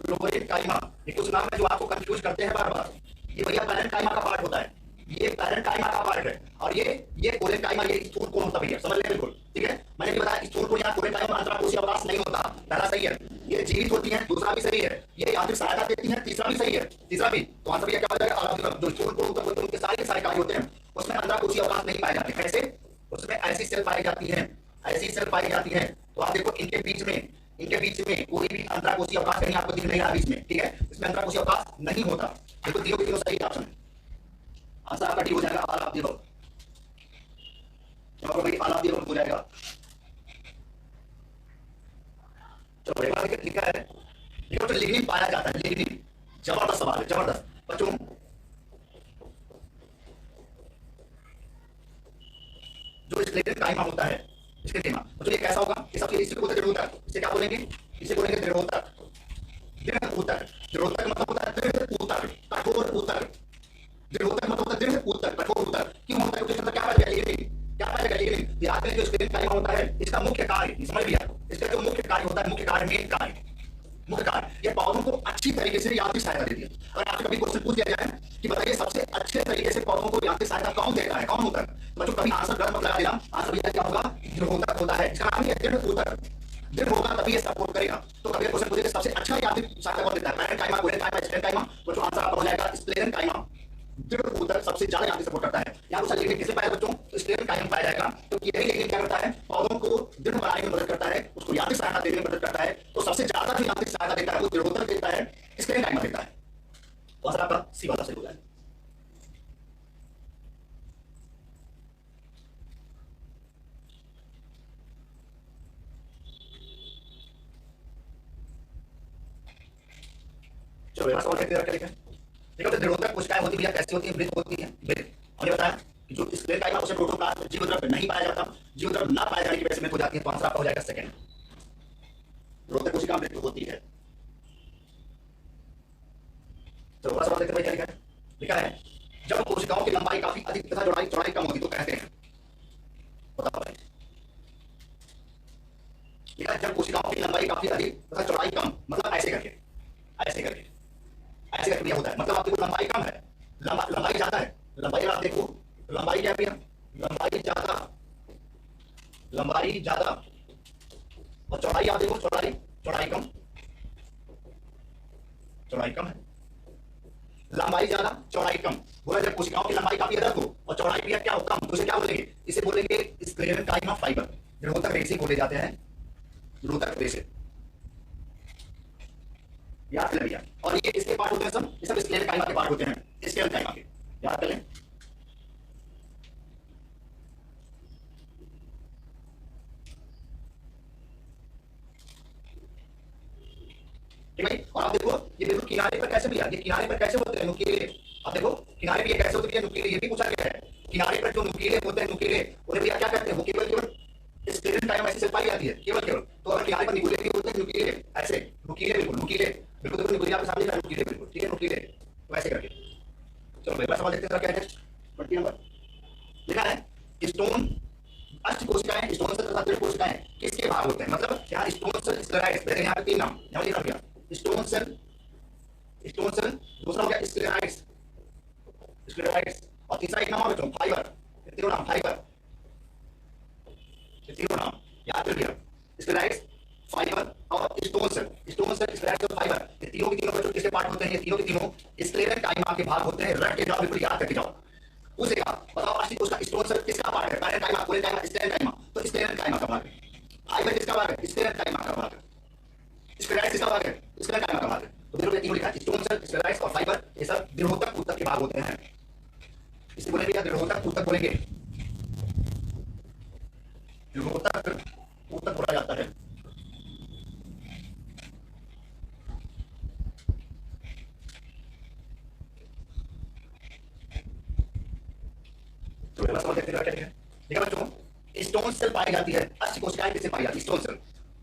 क्लोरीन काइमा, ये कुछ नाम है जो आपको कंफ्यूज करते हैं बार बार। ये भैया पैरेंट काइमा का पार्ट होता है, ये पैरेंट काइमा का पार्ट है, और ये कोलिन काइमा, ये स्थूल कोण होता है भैया, समझ लें बिल्कुल। ठीक है, मैंने भी बताया स्थूल कोण या कोलिन काइमा में अंतराकोशीय अवकाश नहीं होता, पहला सही है। ये जीवित होती है, दूसरा भी सही है। ये यांत्रिक सहायता देती है, तीसरा भी सही है, तीसरा भी। तो आंसर भैया क्या हो जाएगा, जो स्थूल कोण होता है उनके सारे कार्य होते हैं, उसमें अंतराकोशीय अवकाश नहीं पाए जाते। कैसे? उसमें ऐसी सेल पाई जाती है, ऐसी सेल पाई जाती है। तो आप देखो इनके बीच में कोई भी अंतराकोशीय अवकाश नहीं आपको दिख नहीं रहा बीच में। ठीक है, इसमें अंतराकोशीय अवकाश नहीं होता। देखो तीनों के तीनों सही ऑप्शन है, आंसर आपका डी हो जाएगा, आल ऑफ द अबव। चलो भाई आल ऑफ द अबव हो जाएगा। चलो एक बार लिखा है, देखो तो लिग्निन पाया जाता है, लिग्निन। जबरदस्त सवाल है, जबरदस्त बच्चों। जो स्क्लेरल काइमा होता है, इसके काइमा तो ये कैसा होगा, ये सबसे इसी को बोलते हैं दृढ़ोत्तक। इसे क्या बोलेंगे, इसे बोलेंगे दृढ़ोत्तक। दृढ़ ऊतक, दृढ़ोत्तक मतलब होता है दृढ़ ऊतक, कठोर ऊतक। दृढ़ोत्तक मतलब होता है दृढ़ ऊतक, कठोर ऊतक। क्यों होता है? क्योंकि इसमें क्या पाया जाएगा, लिग्निन। क्या पाया जाएगा, लिग्निन। याद करें जो स्क्लेरल काइमा होता है, इसका मुख्य कार्य समझ लिया, इसका जो मुख्य कार्य होता है, मुख्य कार्य, मेन कार्य, मुख्य कार्य, ये पौधों को अच्छी तरीके से यांत्रिक सहायता देती है। अगर आपसे कभी क्वेश्चन पूछ दिया जाए कि बताइए सबसे अच्छे तरीके से पौधों को यांत्रिक सहायता कौन देता है, कौन होता है, तो बच्चों कभी आंसर गलत मत लगा देना। आंसर भैया क्या होगा, दृढ़ोत्तक होता है। इसका नाम ही है दृढ़ ऊतक। दृढ़ होगा तभी ये सपोर्ट करेगा। तो कभी क्वेश्चन पूछेगा सबसे अच्छा यांत्रिक सहायता कौन देता है, पैरेंट काइमा, कोलिन काइमा, स्क्लेरल काइमा, तो जो आंसर आपका हो जाएगा स्क्लेरल काइमा। दृढ़ ऊतक सबसे ज्यादा यांत्रिक सपोर्ट करता है। यहाँ पर लिग्निन किसे पाया बच्चों, तो स्क्लेरल काइमा पाया जाएगा। तो यही लिग्निन क्या करता है, पौधों को दृढ़ बनाने में मदद करता है, उसको यांत्रिक सहायता देने में मदद करता है। तो सबसे ज्यादा जो यांत्रिक सहायता देता है वो दृढ़ोत्तक देता है, स्क्लेरल काइमा देता है। तो आंसर आपका सी वाला सही हो जाएगा। चलो यहाँ सवाल देखते हैं। देखो दृढ़ोत्तक कोशिकाएं होती है, कैसी होती है, मृत होती है, मृत। हमने बताया कि जो स्क्लेरल काइमा उसे प्रोटोप्लाज्म जीवद्रव्य नहीं पाया जाता, जीवद्रव्य ना पाए जाने की वजह से मृत हो जाती है। तो आंसर आपका हो जाएगा सेकंड, दृढ़ोत्तक कोशिका मृत होती है। चलो अगला सवाल देखते हैं, क्या लिखा है। लिखा है जब कोशिकाओं की लंबाई काफी अधिक तथा चौड़ाई कम होती तो कहते हैं, बताओ भाई। लिखा है जब कोशिकाओं की लंबाई काफी अधिक तथा चौड़ाई कम, मतलब ऐसे करके, ऐसे करके, ऐसे करके होता है। मतलब आपकी लंबाई कम है, लंबाई ज्यादा है। लंबाई आप देखो, लंबाई क्या भैया, लंबाई ज्यादा, लंबाई ज्यादा, और चौड़ाई आप देखो, चौड़ाई, चौड़ाई कम, चौड़ाई कम है। लंबाई ज्यादा, चौड़ाई कम। बोला जब कोशिकाओं की लंबाई काफी अधिक हो और चौड़ाई भी क्या हो, कम, तो उसे क्या बोलेंगे, इसे बोलेंगे स्क्लेरल काइमा फाइबर। दृढ़ोत्तक रेशे बोले जाते हैं, दृढ़ोत्तक रेशे, याद कर लिया। और ये किसके पार्ट होते हैं, सब ये सब स्क्लेरल काइमा के पार्ट होते हैं, स्क्लेरल काइमा के, याद कर लें। ठीक है, और आप देखो ये बिल्कुल किनारे पर कैसे भैया, ये किनारे पर कैसे होते हैं नुकीले। आप देखो किनारे पे ये कैसे होते हैं नुकीले, ये भी पूछा गया है। किनारे पर जो नुकीले होते हैं, नुकीले उन्हें भैया क्या कहते हैं, वो केवल स्क्लेरल काइमा ऐसी सेल पाई जाती है, केवल। तो अगर किनारे पर नुकीले भी होते हैं, नुकीले ऐसे, नुकीले बिल्कुल, नुकीले बिल्कुल, देखो नुकीले आपके सामने नुकीले बिल्कुल, ठीक है, नुकीले तो ऐसे करके। चलो अगला सवाल देखते हैं, क्या है नेक्स्ट 20 नंबर। लिखा है स्टोन अष्ट कोशिकाएं, स्टोन सेल तथा दृढ़ कोशिकाएं किसके भाग होते हैं, मतलब यहाँ स्टोन सेल, स्क्लेराइड्स, यहाँ पे 3 नाम यहाँ लिखा गया, स्टोन सेल, स्टोन सेल, दूसरा हो गया स्क्लेराइड्स, स्क्लेराइड्स, और तीसरा एक नाम और बच्चों फाइबर। तीनों नाम फाइबर, तीनों नाम याद कर लिया, स्क्लेराइड्स, फाइबर और stone cell. Stone cell, sclereids और फाइबर, ये तीनों के तीनों बच्चों किसके पार्ट होते हैं, ये तीनों के तीनों स्क्लेरल काइमा के भाग होते हैं। रट के जाओ, बिल्कुल याद करके जाओ। पूछेगा बताओ अष्ट कोशिका स्टोन सेल किसका पार्ट है, पैरेंट काइमा, कोलिन काइमा, स्क्लेरल काइमा, तो स्क्लेरल काइमा का भाग है। फाइबर किसका भाग है, स्क्लेरल काइमा का भाग है। स्क्लेराइड्स किसका भाग है, स्क्लेरल काइमा का भाग है। तो तीनों लिखा है स्टोन सेल, स्क्लेराइड्स और फाइबर, ये सब दृढ़ोत्तक ऊतक के भाग होते हैं। इसे बोलेंगे या दृढ़ोत्तक ऊतक बोलेंगे, दृढ़ोत्तक ऊतक बोला जाता है। तो अगला सवाल देखते हैं, क्या है। देखा बच्चों, स्टोन सेल पाई जाती है, अष्ट कोशिकाएं किससे पाई जाती है, स्टोन सेल।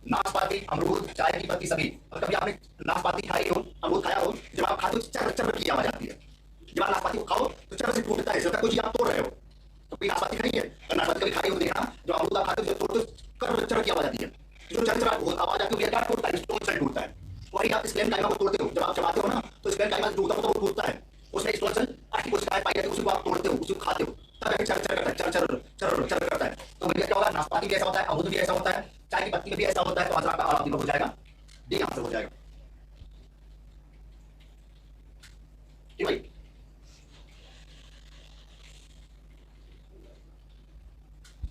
नाशपाती, अमरूद, चाय की पत्ती सभी। और कभी आपने नाशपाती खाई हो, अमरूद खाया हो, जब आप खाते हो चर चर की आवाज आती है। जब आप नाशपाती को खाओ तो चर से टूटता है, जब तक कोई चीज आप तोड़ रहे हो। तो कोई नाशपाती खाई है? अगर नाशपाती कभी खाई हो देखना, जो अमरूद आप खाते हो तोड़ते कर चर की आवाज आती है, जो चर चर आवाज आती है, क्या टूटता है? स्टोन सेल टूटता है। वही आप स्क्लेम काइमा को तोड़ते हो, जब आप चबाते हो ना तो स्क्लेम काइमा जो टूटता है वो टूटता है, उसमें स्टोन सेल अच्छी कोशिकाएं पाई जाती है, उसको आप तोड़ते हो, उसको खाते हो, तब चर चर करता है, चर चर चर चर करता है। तो भैया क्या होगा, नाशपाती भी ऐसा होता है, अमरूद भी ऐसा होता है, चाय की पत्ती में भी ऐसा होता है। तो आंसर आपका हो जाएगा डी आंसर हो जाएगा। ठीक भाई,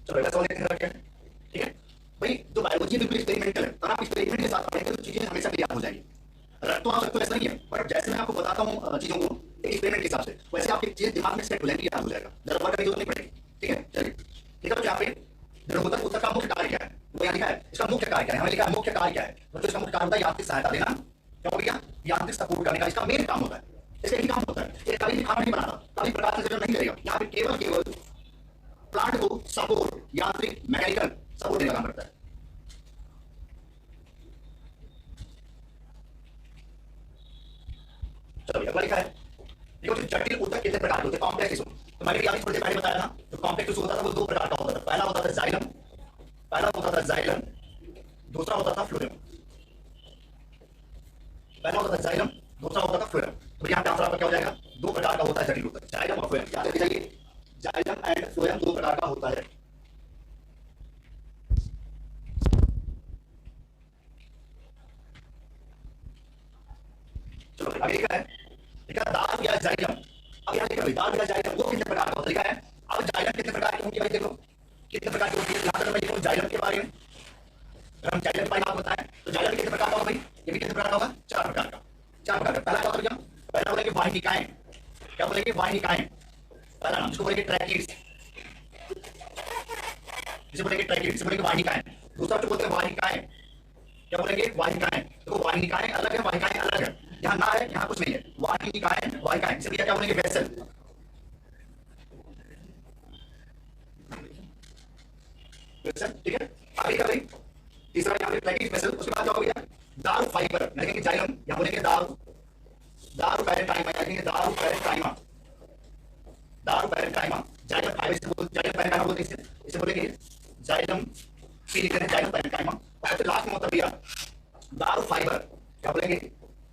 चलो अगला सवाल देखते हैं। ठीक है भाई, जो बायोलॉजी बिल्कुल एक्सपेरिमेंटल है, और आप एक्सपेरिमेंट के साथ पढ़ेंगे तो चीजें हमेशा याद हो जाएगी। रट तो आप तो ऐसा नहीं है, पर जैसे मैं आपको बताता हूँ चीजों को एक्सपेरिमेंट के हिसाब से, वैसे आपकी चीजें दिमाग में सेट हो जाएंगी, याद हो जाएगा, जरा वर्क करने की जरूरत नहीं पड़ेगी। ठीक है चलिए, ठीक है। तो यहाँ पे धर्मोत्तर उत्तर का मुख्य कार्य क्या है, वो यहाँ लिखा है, इसका मुख्य कार्य क्या है, हमें लिखा है मुख्य कार्य क्या है, तो इसका मुख्य कार्य होता है यांत्रिक सहायता देना। क्या हो गया, यांत्रिक सपोर्ट करने का इसका मेन काम होता है, इसका यही काम होता है। ये कभी भी खाना नहीं बनाना, कभी प्रकाश से नहीं करेगा, यहाँ पे केवल प्लांट को सपोर्ट, यांत्रिक मैकेनिकल सपोर्ट देने का काम करता है। चलो अगला लिखा है, देखो जटिल ऊतक कितने प्रकार के होते हैं, कॉम्प्लेक्स टिश्यू। तो मैंने भी आपको थोड़ी देर पहले बताया था, जो कॉम्प्लेक्स टिश्यू होता था वो दो प्रकार का होता था। पहला होता था जाइलम, दूसरा होता था फ्लोएम। पहला होता था जाइलम, दूसरा होता था फ्लोएम। तो यहाँ पे आंसर आपका क्या हो जाएगा, दो प्रकार का होता है जटिल ऊतक, जाइलम और फ्लोएम। याद रखिए, जाइलम एंड फ्लोएम दो प्रकार का होता है। चलो आगे लिखा है, लिखा दाब या जाइलम। अब यहाँ लिखा दाब या जाइलम वो कितने प्रकार का होता है, लिखा है। अब जाइलम कितने प्रकार की होती है भाई, देखो कितने प्रकार की होती है। यहाँ पर मैं लिखूँ जाइलम के बारे में, अगर हम जाइलम का नाम बताएं तो जाइलम कितने प्रकार का होगा भाई, ये भी कितने प्रकार का होगा, चार प्रकार का। चार प्रकार का पहला क्या होगा, पहला बोलेंगे वाहिनिकाएं। क्या बोलेंगे, वाहिनिकाएं पहला नाम, जिसको बोलेंगे ट्रैकिड्स, जिसे बोलेंगे ट्रैकिड्स, जिसे बोलेंगे वाहिनिकाएं। दूसरा जो बोलते हैं वाहिनिकाएं, क्या बोलेंगे, वाहिनिकाएं। देखो वाहिनिकाएं अलग है, वाहिकाएं अलग है, यहाँ ना है यहाँ कुछ नहीं है, वाहिनिकाएं वाहिकाएं। इसे क्या बोलेंगे, वेसल। ठीक है आगे का भाई, तीसरा यहाँ पे ट्रैकिड्स वेसल। उसके बाद क्या हो गया, दारू फाइबर, यानी जाइलम, यहाँ बोलेंगे दारू, दारू पैरेंकाइमा, यानी दारू पैरेंकाइमा, दारू पैरेंकाइमा। जाइलम फाइबर से बोलते, जाइलम पैरेंकाइमा बोलते हैं इसे बोलेंगे जाइलम, फिर लिखते हैं जाइलम पैरेंकाइमा। और फिर लास्ट में होता भैया दारू फाइबर, क्या बोलेंगे,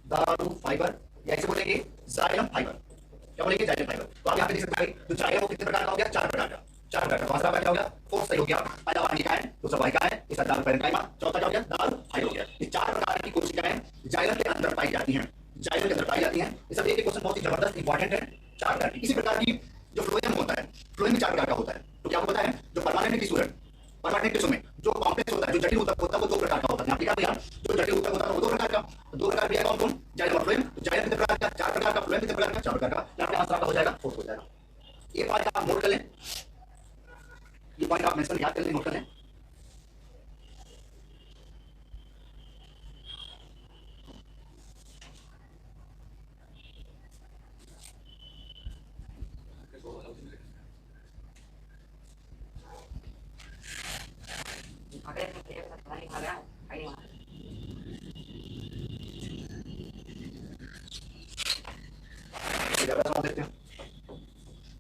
दारू फाइबर, या इसे बोलेंगे जाइलम फाइबर। क्या बोलेंगे, जाइलम फाइबर। तो आप यहाँ पे देख सकते हैं तो जाइलम वो कितने प्रकार का हो गया, चार प्रकार का, चार प्रकार का। दूसरा क्या हो गया, फोर्थ सही हो गया, पहला वाहिनिकाएं, दूसरा वाहिकाएं, तीसरा दारू पैरेंकाइमा, चौथा क्या हो गया, दारू फाइबर हो गया। ये चार प्रकार की कोशिकाएं जाइलम के अंदर पाई जाती हैं, जाइलम के अंदर पाई जाती हैं। ये सब एक क्वेश्चन बहुत ही जबरदस्त इंपॉर्टेंट है, चार प्रकार की। इसी प्रकार की जो फ्लोएम होता है, फ्लोएम चार प्रकार का होता है। तो क्या आपको पता है, जो परमानेंट टिश्यू है, परमानेंट टिश्यू में जो कॉम्प्लेक्स होता है, जो जटिल ऊतक होता है वो दो प्रकार का होता है। यहाँ भैया जो जटिल ऊतक होता है वो दो प्रकार का, दो प्रकार भी है, कौन कौन, जाइलम और फ्लोएम। जाइलम कितने प्रकार का, चार प्रकार का, फ्लोएम कितने प्रकार का, चार प्रकार का। यहाँ पे आंसर आपका हो जाएगा फोर्थ हो जाएगा। ये पॉइंट आप नोट कर लें, ये पॉइंट आप मेंशन याद कर लें, नोट कर लें।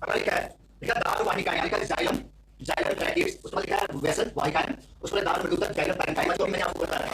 अगला लिखा है, लिखा दारू वाहिकाएं, यानी कि जाइलम, जाइलम ट्रैकिड्स, उसमें लिखा है वेसल वाहिकाएं, उसमें दारू मृदुतक, जाइलम पैरेंकाइमा, जो मैंने आपको बताया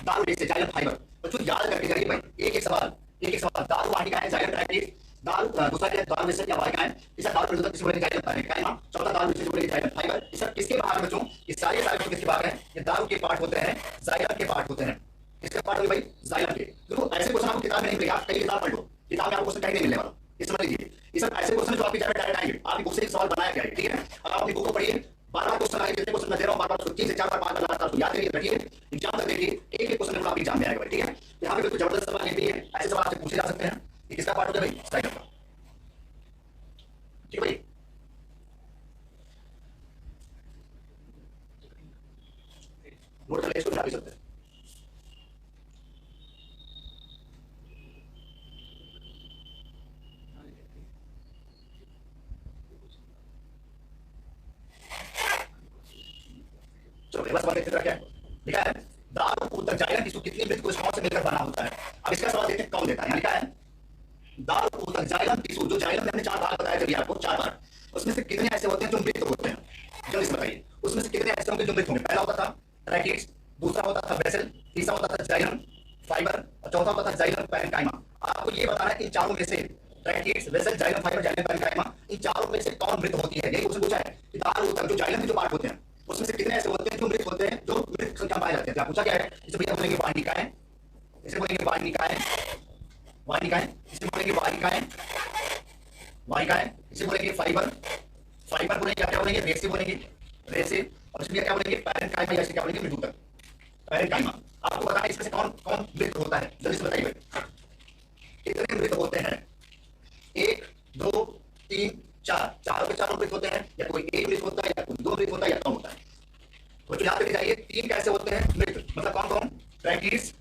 दारू जैसे जाइलम फाइबर। तो जो याद करके करिए भाई, एक एक सवाल, एक एक सवाल। दारू वाहिकाएं, जाइलम ट्रैकिड्स, दारू, दूसरा क्या है, दारू वेसल या वाहिकाएं, तीसरा दारू मृदुतक, जिसे बोलेंगे जाइलम पैरेंकाइमा, चौथा दारू जिसे बोलेंगे जाइलम फाइबर। ये सब किसके भाग में बच्चों, ये सारे सारे किसके भाग हैं, ये दारू के पार्ट होते हैं, जाइलम के पार्ट होते हैं। इसके पार्ट होते भाई जाइलम के। देखो ऐसे क्वेश्चन आपको किताब में नहीं मिलेगा, कई किताब पढ़ लो, किताब में आपको क्वेश्चन कहीं नहीं मिलने वाला। ये समझ लीजिए, ये सब ऐसे क्वेश्चन जो आपकी एग्जाम में डायरेक्ट आएंगे, आपकी बुक से एक सवाल बनाया गया है, ठीक है। अब आप अपनी बुक को पढ़िए, बार-बार क्वेश्चन आएंगे, जितने क्वेश्चन मैं दे रहा हूं बार-बार उसको 3 से 4 बार 5 बार लगातार याद करिए, रखिए, एग्जाम तक देखिए, एक-एक क्वेश्चन आपके एग्जाम में आएगा, ठीक है। यहाँ पे बिल्कुल जबरदस्त सवाल ये भी है, ऐसे सवाल आपसे पूछे जा सकते हैं। ये किसका पार्ट होता है भाई, जाइलम का, ठीक है भाई। नोट कर ले, इसको भी सकते हैं। चलो अगला सवाल देखते हैं क्या है, लिखा है दारू ऊतक जाइलम टिश्यू कितनी मृत कोशिकाओं से मिलकर बना होता है। अब इसका सवाल देखते हैं कौन देता है। यहाँ लिखा है दारू ऊतक जाइलम टिश्यू, जो जाइलम ने हमने चार भाग बताया थे आपको, चार भाग, उसमें से कितने ऐसे होते हैं जो मृत होते हैं? जल्दी से बताइए, उसमें से कितने ऐसे होंगे जो मृत होंगे? पहला होता था ट्रैकिड्स, दूसरा होता था वेसल, तीसरा होता था जाइलम फाइबर और चौथा होता था जाइलम पैरेन्काइमा। आपको ये बताना है कि इन चारों में से tracheids, vessel, xylem fibre, xylem parenchyma, इन चारों में से कौन मृत होती है? यही क्वेश्चन पूछा है कि दाल होता है जो जाइलम के जो पार्ट होते हैं उसमें से कितने ऐसे होते हैं जो मृत होते हैं, जो मृत संख्या पाए जाते हैं? आप पूछा क्या है? इसे भैया बोलेंगे वाहिनिकाएं, इसे बोलेंगे वाहिनिकाएं, वाहिनिकाएं, इसे बोलेंगे वाहिकाएं, वाहिकाएं, इसे बोलेंगे फाइबर, फाइबर बोलेंगे, क्या बोलेंगे? रेसे बोलेंगे, रेसे, और इसमें क्या बोलेंगे? पैरेन्काइमा, या इसे क्या बोलेंगे? मृदुतक, पैरेन्काइमा। आपको बताना है इसमें से कौन कौन मृत होता है, जल्दी से बताइए कितने मृत होते हैं? 1 2 3 4, चारों के चारों मृत होते हैं, या कोई एक मृत होता है, या कोई 2 मृत होता है, या कौन होता है? तो याद रखिए जाइए, 3 कैसे होते हैं मृत, मतलब कौन कौन? ट्रैकिड्स,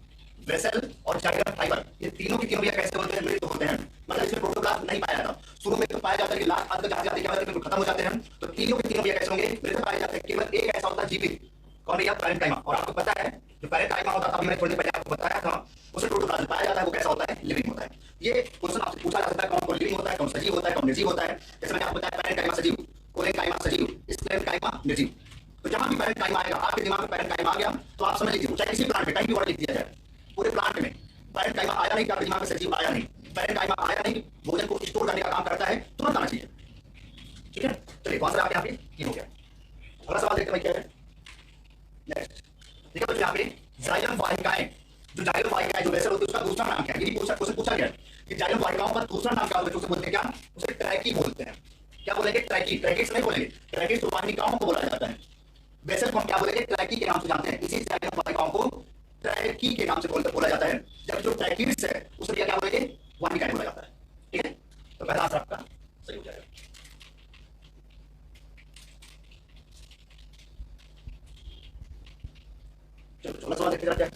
वेसल और जाइलम फाइबर, ये तीनों की तीनों कैसे होते हैं? मृत होते हैं। मतलब इसमें प्रोटोप्लास्ट नहीं पाया जाता, शुरू में तो पाया जाता है कि लास्ट अंत जाते जाते क्या होता है, खत्म हो जाते हैं। तो तीनों के तीनों कैसे होंगे? मृत पाए जाते हैं। केवल एक ऐसा होता है जीवित, कौन भैया? पैरेन्काइमा। और आपको पता है जो पैरेन्काइमा होता था, मैंने थोड़ी देर पहले आपको बताया था, उसमें प्रोटोप्लास्ट पाया जाता है, वो कैसा होता है? लिविंग होता है। ये क्वेश्चन आपसे पूछा जा सकता है, कौन कौन लिविंग होता है, कौन सजीव होता है, कौन निर्जीव होता है। जैसे मैंने आपको बताया पैरेन्काइमा सजीव, कोलेनकाइमा सजीव, स्क्लेरेन्काइमा निर्जीव। तो जहां भी पैरेन्काइमा आएगा, आपके दिमाग में पैरेन्काइमा आ गया तो आप समझ लीजिए, चाहे किसी प्लांट में कहीं भी वर्ड लिख दिया जाए, पूरे प्लांट में पैरेन्काइमा आया नहीं, आपके दिमाग में सजीव आया नहीं, पैरेन्काइमा आया नहीं, भोजन को स्टोर करने का काम करता है, तुरंत आना चाहिए। ठीक है, चलिए आंसर आपके यहाँ पे ये हो गया। अगला सवाल देखते हैं क्या है नेक्स्ट। ठीक है, तो यहाँ पे जाइलम वाहिकाएं, जो जाइलम वाहिकाएं जो वेसल होती है उसका दूसरा नाम क्या है? ये क्वेश्चन पूछा गया कि जाइलम वाहिकाओं का दूसरा नाम क्या होता है? उसे बोलते हैं क्या? उसे ट्रैकी बोलते हैं। क्या बोलेंगे? ट्रैकी। ट्रैकिड्स नहीं बोलेंगे, ट्रैकिड्स तो वाहिकाओं को बोला जाता है। वेसल को हम क्या बोलेंगे? ट्रैकी के नाम से जानते हैं। इसी जाइलम वाहिकाओं को ट्रैकी के नाम से बोला जाता है। जब जो ट्रैकिड्स है उसे क्या बोलेंगे? वाहिकाएं बोला जाता है। ठीक है, तो पहला आंसर आपका सही हो जाएगा। चलो थोड़ा सवाल देखते जाते हैं।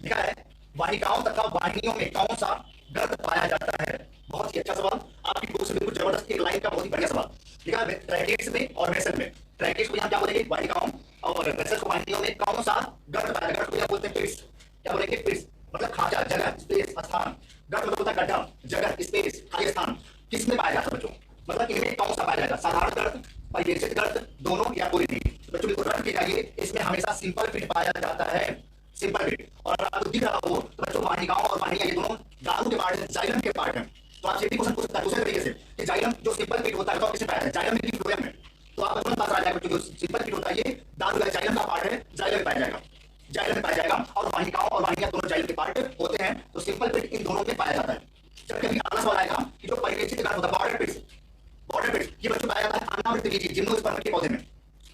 लिखा है वाहिकाओं तथा वाहिनियों में कौन सा गर्त पाया जाता है? बहुत ही अच्छा सवाल, आपकी बुक से बिल्कुल जबरदस्त एक लाइन का बहुत ही बढ़िया सवाल। लिखा है ट्रैकिड्स में और वेसल में। ट्रैकिड्स को यहाँ क्या बोलेंगे? वाहिकाओं, और वेसल को वाहिनियों में कौन सा गर्त पाया? गर्त को क्या बोलते हैं? पिट्स। क्या बोलेंगे? पिट्स, मतलब खाचा, जगह, स्पेस, स्थान। गर्त मतलब होता है गड्ढा, जगह, स्पेस, खाली स्थान। किसमें पाया जाता है बच्चों? मतलब इनमें कौन सा पाया जाता है? साधारण गर्त, परिवेशित गर्त, दोनों या कोई नहीं? बच्चों को रट के जाइए, इसमें हमेशा सिंपल फिट पाया जाता है, सिंपल फिट। और आपको दिख रहा हो तो बच्चों वाहिकाओं और वाहिनियां ये दोनों दारू के पार्ट हैं, जाइलम के पार्ट हैं। तो आप क्वेश्चन पूछ सकते हैं दूसरे तरीके से कि जाइलम जो सिंपल फिट होता है तो किसमें पाया जाता है? जाइलम में, फ्लोएम में। तो आप तुरंत पता आ जाएगा बच्चों, जो सिंपल फिट होता है ये दारू का जाइलम का पार्ट है, जाइलम में पाया जाएगा, जाइलम में पाया जाएगा। और वाहिकाओं और वाहिनियां दोनों जाइलम के पार्ट होते हैं, तो सिंपल फिट इन दोनों में पाया जाता है। जब कभी अगला सवाल आएगा कि जो परिवेशित गर्त होता है, बॉर्डर फिट्स, बॉर्डर फिट्स, ये बच्चों पाया जाता है अनावृत बीजी जिम्नोस्पर्म के पौधे में।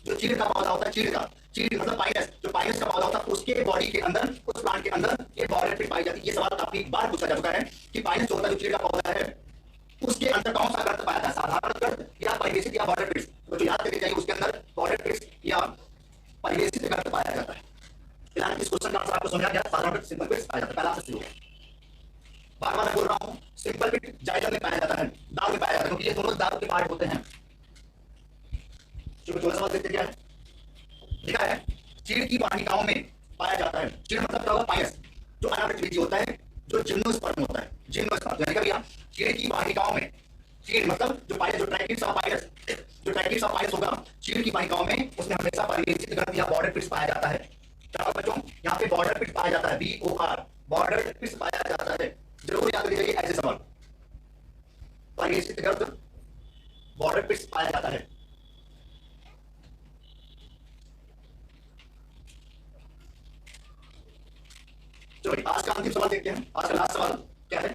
जो चीड़ का पौधा होता है, चीड़ का, चीड़ मतलब पाइनस, जो पाइनस का पौधा होता है उसके बॉडी के अंदर, उस प्लांट के अंदर ये बॉर्डर फिट पाई जाती है। ये सवाल काफी बार पूछा जा चुका है कि पाइनस जो होता है, जो चीड़ का पौधा है, उसके अंदर कौन सा गर्त पाया जाता है? साधारण गर्त या परिवेशित या बॉर्डर फिट्स? तो जो याद करके जाइए, उसके अंदर बॉर्डर फिट्स या परिवेशित गर्त पाया जाता है। फिलहाल इस क्वेश्चन का आंसर आपको समझ आ गया, साधारण फिट, सिंपल फिट पाया जाता है। पहला आंसर सही हो गया। बार बार मैं बोल रहा हूं, सिंपल फिट जाइलम में पाया जाता है, दारू में पाया जाता है, क्योंकि ये दोनों दारू के पार्ट होते हैं। चलो थोड़ा सवाल देखते क्या है। लिखा है चीड़ की वाहिकाओं में पाया जाता है। चीड़ मतलब क्या होगा? पाइनस, जो अनावृत बीजी होता है, जो जिम्नोस्पर्म होता है, जिम्नोस्पर्म यानी क्या? चीड़ की वाहिकाओं में, चीड़ मतलब जो पाइनस, जो ट्रैकिड्स ऑफ पाइनस, जो ट्रैकिड्स ऑफ पाइनस होगा, चीड़ की वाहिकाओं में उसमें हमेशा परिवेशित गर्त या बॉर्डर फिट्स पाया जाता है। क्या बच्चों? यहाँ पे बॉर्डर फिट्स पाया जाता है, BOR, बॉर्डर फिट्स पाया जाता है। जरूर याद रखिए ऐसे सवाल, परिवेशित गर्त, बॉर्डर फिट्स पाया जाता है। चलिए आज का अंतिम सवाल देखते हैं। आज का लास्ट सवाल क्या है?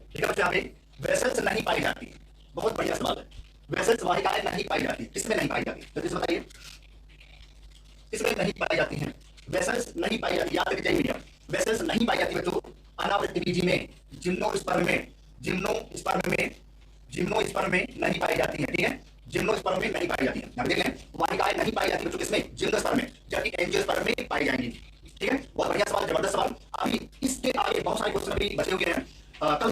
ठीक है बच्चे, यहाँ पे वेसल्स नहीं पाई जाती, बहुत बढ़िया सवाल है। वेसल्स वाहिकाएं नहीं पाई जाती, किसमें नहीं पाई जाती? जल्दी से बताइए, किसमें नहीं पाई जाती हैं? वेसल्स नहीं पाई जाती, याद रखिए भैया, वेसल्स नहीं पाई जाती बच्चों अनावृत बीजी में, जिम्नोस्पर्म में, जिम्नोस्पर्म में, जिम्नोस्पर्म में नहीं पाई जाती है। ठीक है, जिम्नोस्पर्म में नहीं पाई जाती है। यहाँ देख लें, वाहिकाएं नहीं पाई जाती बच्चों किसमें? जिम्नोस्पर्म में, जबकि एंजियोस्पर्म में पाई जाएंगी। ठीक है, बहुत बढ़िया सवाल, जबरदस्त सवाल। अभी इसके आगे बहुत सारे क्वेश्चन अभी बचे हुए हैं। कल